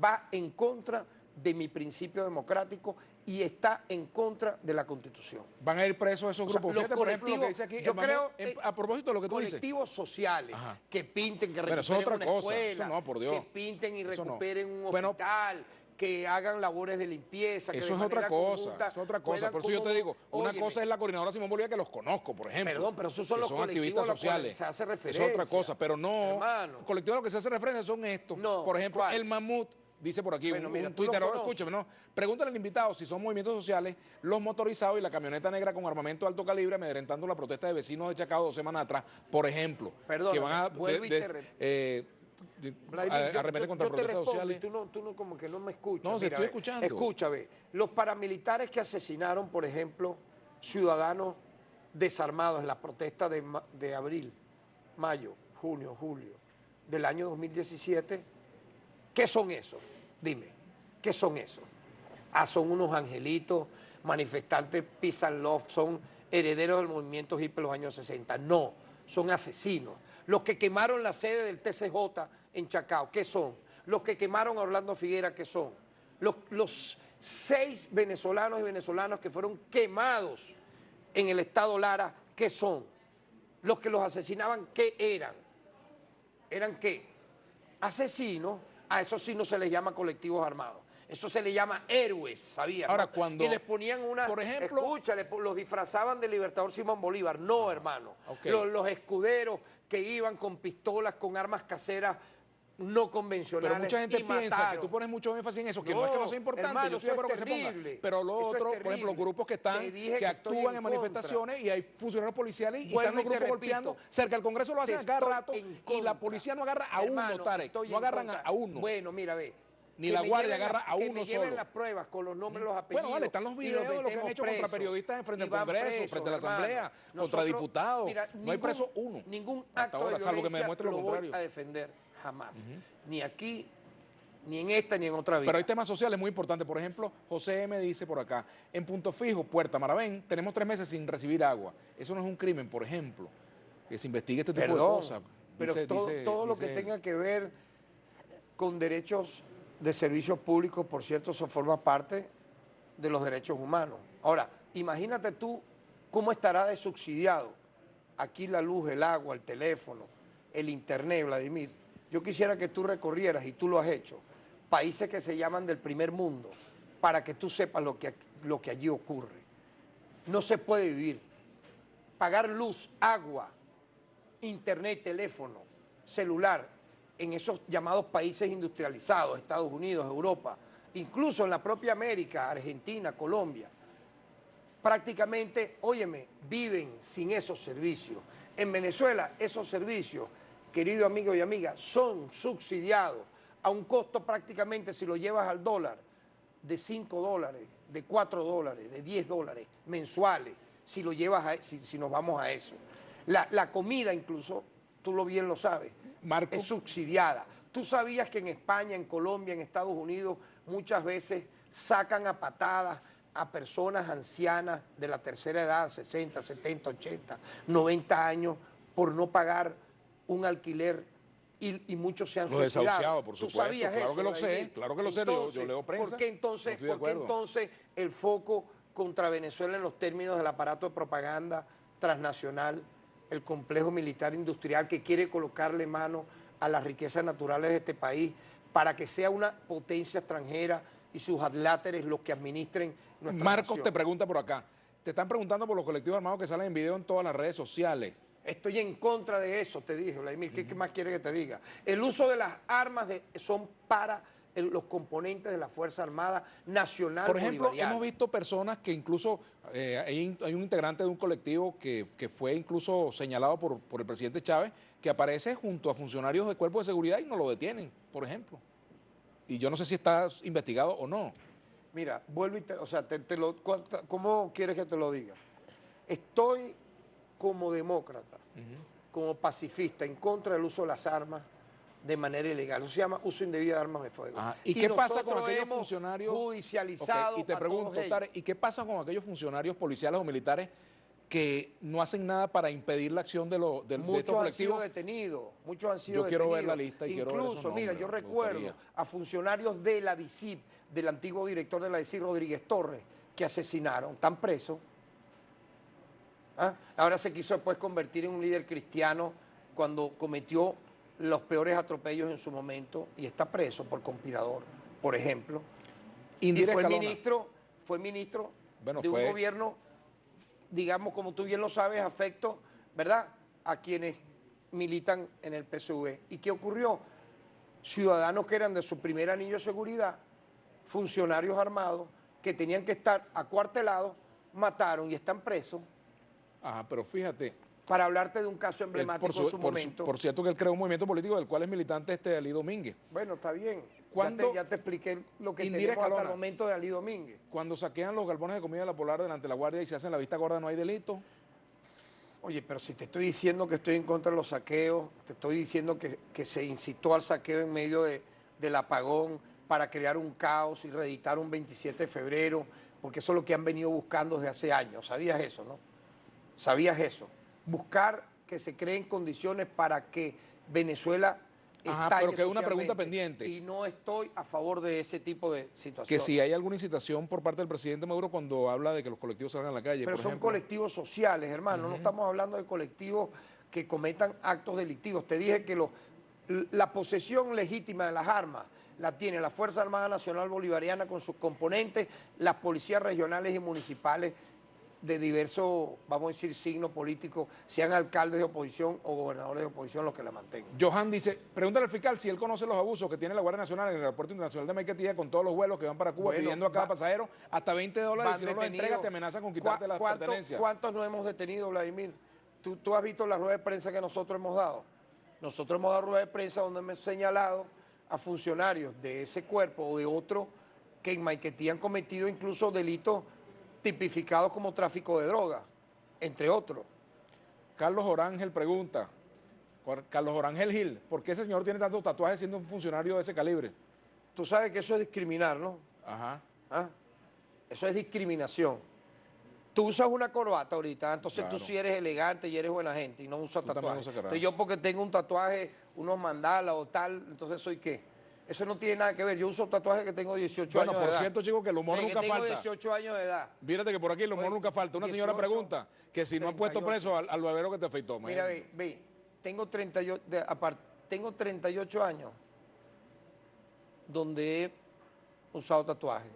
va en contra de mi principio democrático y está en contra de la Constitución. ¿Van a ir presos esos grupos? Los por ejemplo, lo que dice aquí, yo creo, a propósito de lo que tú dices. Colectivos sociales que pinten, que recuperen una escuela, eso no, por Dios. que pinten y recuperen un hospital, que hagan labores de limpieza. Eso es otra cosa, Por eso yo te digo, una cosa es la coordinadora Simón Bolívar, que los conozco, por ejemplo. Perdón, pero esos son los colectivos sociales. Se hace referencia. Es otra cosa, pero no. Hermano. Los colectivos a los que se hace referencia son estos. No, por ejemplo, el Mamut. Dice por aquí, bueno, un Twitter, escúchame, ¿no? Pregúntale al invitado si son movimientos sociales, los motorizados y la camioneta negra con armamento de alto calibre amedrentando la protesta de vecinos de Chacao 2 semanas atrás, por ejemplo. Perdón, que van a arremeter contra protestas sociales. Tú no como que no me escuchas. No, estoy escuchando. Escúchame, los paramilitares que asesinaron, por ejemplo, ciudadanos desarmados en la protesta de abril, mayo, junio, julio del año 2017, ¿qué son esos? Dime, ¿qué son esos? Son unos angelitos, manifestantes peace and love, son herederos del movimiento hippie de los años 60. No, son asesinos. Los que quemaron la sede del TCJ en Chacao, ¿qué son? Los que quemaron a Orlando Figuera, ¿qué son? Los 6 venezolanos y venezolanas que fueron quemados en el estado Lara, ¿qué son? Los que los asesinaban, ¿qué eran? ¿Eran qué? Asesinos. A esos sí no se les llama colectivos armados. Eso se les llama héroes, ¿sabían? Ahora, cuando... Y les ponían una... Por ejemplo... Escucha, los disfrazaban de Libertador Simón Bolívar. No, hermano. Okay. Los escuderos que iban con pistolas, con armas caseras no convencionales. Pero mucha gente piensa que tú pones mucho énfasis en eso, que no es que no sea importante, hermano, yo estoy de acuerdo que se ponga. Pero lo otro, por ejemplo, grupos que están, que actúan en manifestaciones y hay funcionarios policiales y están los grupos golpeando cerca del Congreso, lo hacen a cada rato y la policía no agarra a uno, Tarek, no agarran a uno. Bueno, mira, ve. Ni la guardia agarra a uno solo. Que lleven las pruebas con los nombres, los apellidos. Bueno, vale, están los videos de lo que han hecho contra periodistas en frente al Congreso, frente a la Asamblea, contra diputados. No hay preso uno. Ningún acto de violencia lo voy a defender jamás. Ni aquí, ni en esta, ni en otra vida. Pero hay temas sociales muy importantes. Por ejemplo, José M. dice por acá, en Punto Fijo, Puerta Maravén, tenemos 3 meses sin recibir agua. Eso no es un crimen, por ejemplo, que se investigue este tipo de cosas. Pero todo lo que tenga que ver con derechos de servicios públicos, por cierto, eso forma parte de los derechos humanos. Ahora, imagínate tú cómo estará de subsidiado aquí la luz, el agua, el teléfono, el internet, Vladimir. Yo quisiera que tú recorrieras, y tú lo has hecho, países que se llaman del primer mundo, para que tú sepas lo que allí ocurre. No se puede vivir. Pagar luz, agua, internet, teléfono, celular, en esos llamados países industrializados, Estados Unidos, Europa, incluso en la propia América, Argentina, Colombia, prácticamente, óyeme, viven sin esos servicios. En Venezuela, esos servicios querido amigo y amiga, son subsidiados a un costo prácticamente, si lo llevas al dólar, de $5, de $4, de $10 mensuales, si lo llevas si nos vamos a eso. La comida incluso, tú bien lo sabes, Marco, es subsidiada. Tú sabías que en España, en Colombia, en Estados Unidos, muchas veces sacan a patadas a personas ancianas de la tercera edad, 60, 70, 80, 90 años, por no pagar un alquiler y muchos se han suicidado. Desahuciado, por supuesto. ¿Tú sabías claro eso? Que lo sé, claro que lo sé, yo leo prensa. ¿Por qué entonces el foco contra Venezuela en los términos del aparato de propaganda transnacional, el complejo militar industrial que quiere colocarle mano a las riquezas naturales de este país para que sea una potencia extranjera y sus adláteres los que administren nuestra Marcos nación? Te pregunta por acá. Te están preguntando por los colectivos armados que salen en video en todas las redes sociales. Estoy en contra de eso, te dije, Vladimir. ¿Qué más quiere que te diga? El uso de las armas son para los componentes de la Fuerza Armada Nacional Por ejemplo, Bolivariana. hemos visto personas que incluso, hay un integrante de un colectivo que fue incluso señalado por el presidente Chávez, que aparece junto a funcionarios de cuerpos de seguridad y no lo detienen, por ejemplo. Y yo no sé si está investigado o no. Mira, vuelvo y ¿cómo quieres que te lo diga? Estoy como demócrata, como pacifista, en contra del uso de las armas de manera ilegal. Eso se llama uso indebido de armas de fuego. ¿Y qué pasa con aquellos funcionarios judicializados? Y te pregunto, Tare, ¿y qué pasa con aquellos funcionarios policiales o militares que no hacen nada para impedir la acción de estos colectivos? Muchos han sido detenidos. Yo quiero ver la lista y quiero ver esos nombres. Mira, yo recuerdo a funcionarios de la DICIP, del antiguo director de la DICIP, Rodríguez Torres, que asesinaron, están presos. Ahora se quiso después convertir en un líder cristiano cuando cometió los peores atropellos en su momento y está preso por conspirador, por ejemplo. Y fue ministro de un gobierno, digamos, como tú bien lo sabes, afecto, ¿verdad?, a quienes militan en el PSV. ¿Y qué ocurrió? Ciudadanos que eran de su primer anillo de seguridad, funcionarios armados que tenían que estar acuartelados, mataron y están presos. Ajá, pero fíjate. Para hablarte de un caso emblemático en su momento. Por cierto que él creó un movimiento político del cual es militante Ali Domínguez. Bueno, está bien. Ya te expliqué lo que tenemos hasta el momento de Ali Domínguez. Cuando saquean los galpones de comida de la Polar delante de la Guardia y se hacen la vista gorda, ¿no hay delito? Oye, pero si te estoy diciendo que estoy en contra de los saqueos, te estoy diciendo que se incitó al saqueo en medio del apagón para crear un caos y reeditar un 27 de febrero, porque eso es lo que han venido buscando desde hace años. ¿Sabías eso, no? ¿Sabías eso? Buscar que se creen condiciones para que Venezuela estalle pero que es una pregunta pendiente. Y no estoy a favor de ese tipo de situaciones. Que si hay alguna incitación por parte del presidente Maduro cuando habla de que los colectivos salgan a la calle, pero por son ejemplo. Colectivos sociales, hermano. No estamos hablando de colectivos que cometan actos delictivos. Te dije que la posesión legítima de las armas la tiene la Fuerza Armada Nacional Bolivariana con sus componentes, las policías regionales y municipales de diversos, vamos a decir, signos políticos, sean alcaldes de oposición o gobernadores de oposición los que la mantengan. Johan dice, pregúntale al fiscal si él conoce los abusos que tiene la Guardia Nacional en el Aeropuerto Internacional de Maiquetía con todos los vuelos que van para Cuba, pidiendo a cada pasajero hasta $20, y si no los entregas te amenazan con quitarte las pertenencias. ¿Cuántos no hemos detenido, Vladimir? ¿Tú has visto la rueda de prensa que nosotros hemos dado? Nosotros hemos dado rueda de prensa donde hemos señalado a funcionarios de ese cuerpo o de otro que en Maiquetía han cometido incluso delitos tipificados como tráfico de drogas, entre otros. Carlos Orangel pregunta, Carlos Orangel Gil, ¿por qué ese señor tiene tantos tatuajes siendo un funcionario de ese calibre? Tú sabes que eso es discriminar, ¿no? Ajá. Eso es discriminación. Tú usas una corbata ahorita, entonces claro, tú sí eres elegante y eres buena gente y no usas tatuajes. Entonces yo porque tengo un tatuaje, unos mandalas o tal, entonces ¿soy qué? Eso no tiene nada que ver. Yo uso tatuajes que tengo 18 años de edad. Bueno, por cierto, chicos, que el humor nunca falta. Tengo 18 años de edad. Mírate que por aquí el humor nunca falta. Una señora pregunta que si no han puesto preso al barbero que te afeitó. Mira, ve, tengo 38 años donde he usado tatuajes.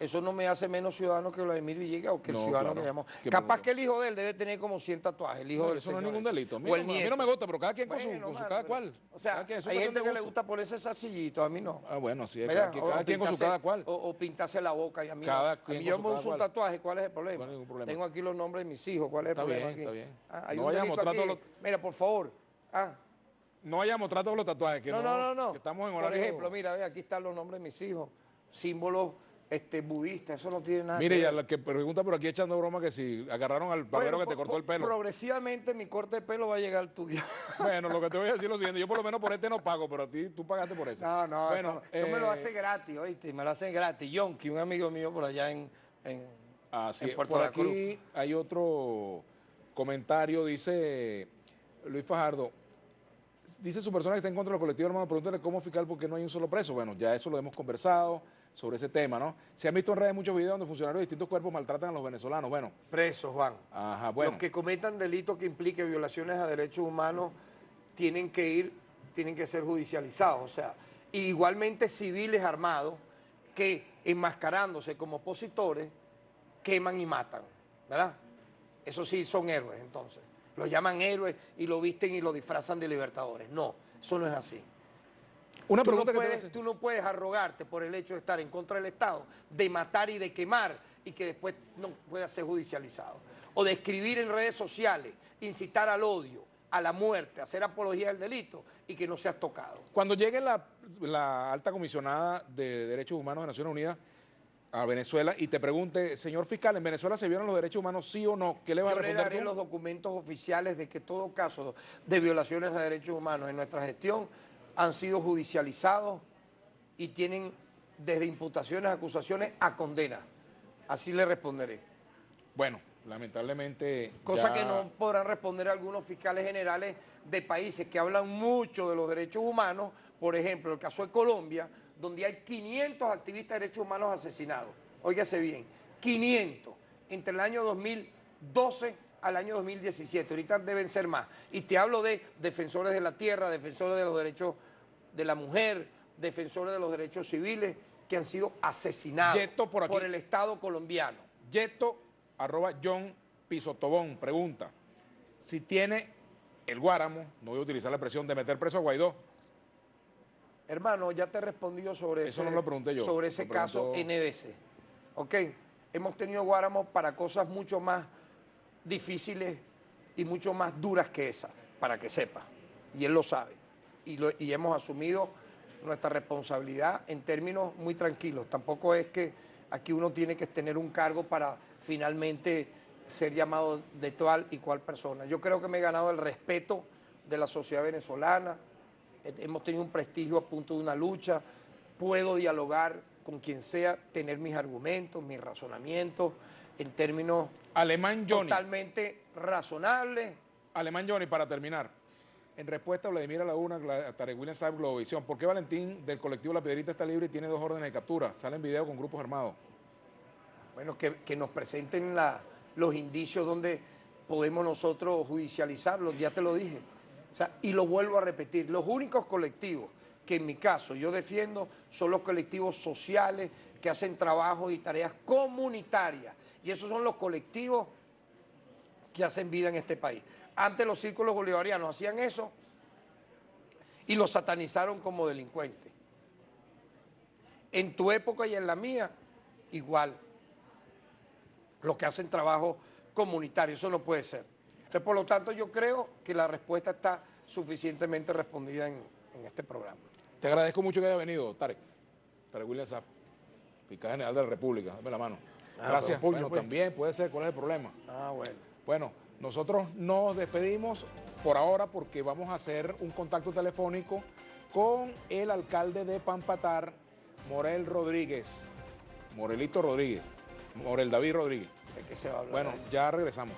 Eso no me hace menos ciudadano que Vladimir Villegas o que el ciudadano que llamó. Capaz que el hijo de él debe tener como 100 tatuajes. El hijo del eso no es ningún delito. A mí no me gusta, pero cada quien con su cada cual. O sea, hay gente que le gusta ponerse salsillito, a mí no. Bueno, así es. Cada quien con su cada cual. O pintarse la boca y a mí no. A mí yo me uso un tatuaje, ¿cuál es el problema? No hay ningún problema. Tengo aquí los nombres de mis hijos, ¿cuál es el problema aquí? Está bien. Hay un delito aquí. Mira, por favor. No vayamos a mostrar todos los tatuajes, que no. Que estamos en horario. Por ejemplo, mira, ve, aquí están los nombres de mis hijos, símbolos budistas, eso no tiene nada que ver. Mire, ya la que pregunta por aquí echando broma que si agarraron al barbero que te cortó el pelo. Progresivamente mi corte de pelo va a llegar al tuyo. Bueno, lo que te voy a decir es lo siguiente, yo por lo menos por este no pago, pero a ti tú pagaste por eso. No, bueno, tú me lo haces gratis, ¿oíste? Me lo haces gratis. Yonki, un amigo mío por allá en Puerto La Cruz. Por aquí hay otro comentario, dice Luis Fajardo. Dice su persona que está en contra del colectivo, hermano, pregúntale cómo fiscal porque no hay un solo preso. Bueno, ya eso lo hemos conversado sobre ese tema, ¿no? Se han visto en redes muchos videos donde funcionarios de distintos cuerpos maltratan a los venezolanos. Bueno. Presos, Juan. Ajá, bueno. Los que cometan delitos que impliquen violaciones a derechos humanos tienen que ser judicializados. O sea, igualmente civiles armados que, enmascarándose como opositores, queman y matan, ¿verdad? Eso sí son héroes, entonces. Los llaman héroes y lo visten y lo disfrazan de libertadores. No, eso no es así. Una pregunta tú no puedes arrogarte por el hecho de estar en contra del Estado, de matar y de quemar y que después no pueda ser judicializado. O de escribir en redes sociales, incitar al odio, a la muerte, hacer apología del delito y que no seas tocado. Cuando llegue la alta comisionada de Derechos Humanos de Naciones Unidas a Venezuela y te pregunte, señor fiscal, ¿en Venezuela se violan los derechos humanos sí o no? ¿Qué le va a responder? Yo le daré los documentos oficiales de que todo caso de violaciones a derechos humanos en nuestra gestión han sido judicializados y tienen desde imputaciones, acusaciones a condenas. Así le responderé. Bueno, lamentablemente... Cosa que no podrán responder algunos fiscales generales de países que hablan mucho de los derechos humanos, por ejemplo, el caso de Colombia, donde hay 500 activistas de derechos humanos asesinados. Óigase bien, 500, entre el año 2012 al año 2017, ahorita deben ser más. Y te hablo de defensores de la tierra, defensores de los derechos de la mujer, defensores de los derechos civiles, que han sido asesinados por el Estado colombiano. Yeto, @John Pisotobón, pregunta, si tiene el Guáramo, no voy a utilizar la expresión de meter preso a Guaidó. Hermano, ya te he respondido sobre eso no lo pregunté yo. Sobre ese caso NBC. ¿Ok? Hemos tenido Guáramo para cosas mucho más difíciles y mucho más duras que esa, para que sepa. Y él lo sabe. Y hemos asumido nuestra responsabilidad en términos muy tranquilos. Tampoco es que aquí uno tiene que tener un cargo para finalmente ser llamado de tal y cual persona. Yo creo que me he ganado el respeto de la sociedad venezolana. Hemos tenido un prestigio a punto de una lucha. Puedo dialogar con quien sea, tener mis argumentos, mis razonamientos en términos totalmente razonables. Alemán Johnny, para terminar, en respuesta a Vladimir Laguna, Tarek William Saab, Globovisión, ¿por qué Valentín del colectivo La Piedrita está libre y tiene 2 órdenes de captura? Sale en video con grupos armados. Bueno, que nos presenten los indicios donde podemos nosotros judicializarlos, ya te lo dije. O sea, y lo vuelvo a repetir, los únicos colectivos que en mi caso yo defiendo son los colectivos sociales que hacen trabajos y tareas comunitarias. Y esos son los colectivos que hacen vida en este país. Antes los círculos bolivarianos hacían eso y los satanizaron como delincuentes. En tu época y en la mía, igual. Los que hacen trabajo comunitario, eso no puede ser. Entonces, por lo tanto, yo creo que la respuesta está suficientemente respondida en este programa. Te agradezco mucho que haya venido, Tarek William Saab, fiscal general de la República. Dame la mano. Gracias. Bueno, pues. También puede ser, ¿cuál es el problema? Bueno. Bueno, nosotros nos despedimos por ahora porque vamos a hacer un contacto telefónico con el alcalde de Pampatar, Morel Rodríguez. Morelito Rodríguez. Morel David Rodríguez. ¿De qué se va a hablar? Bueno, ya regresamos.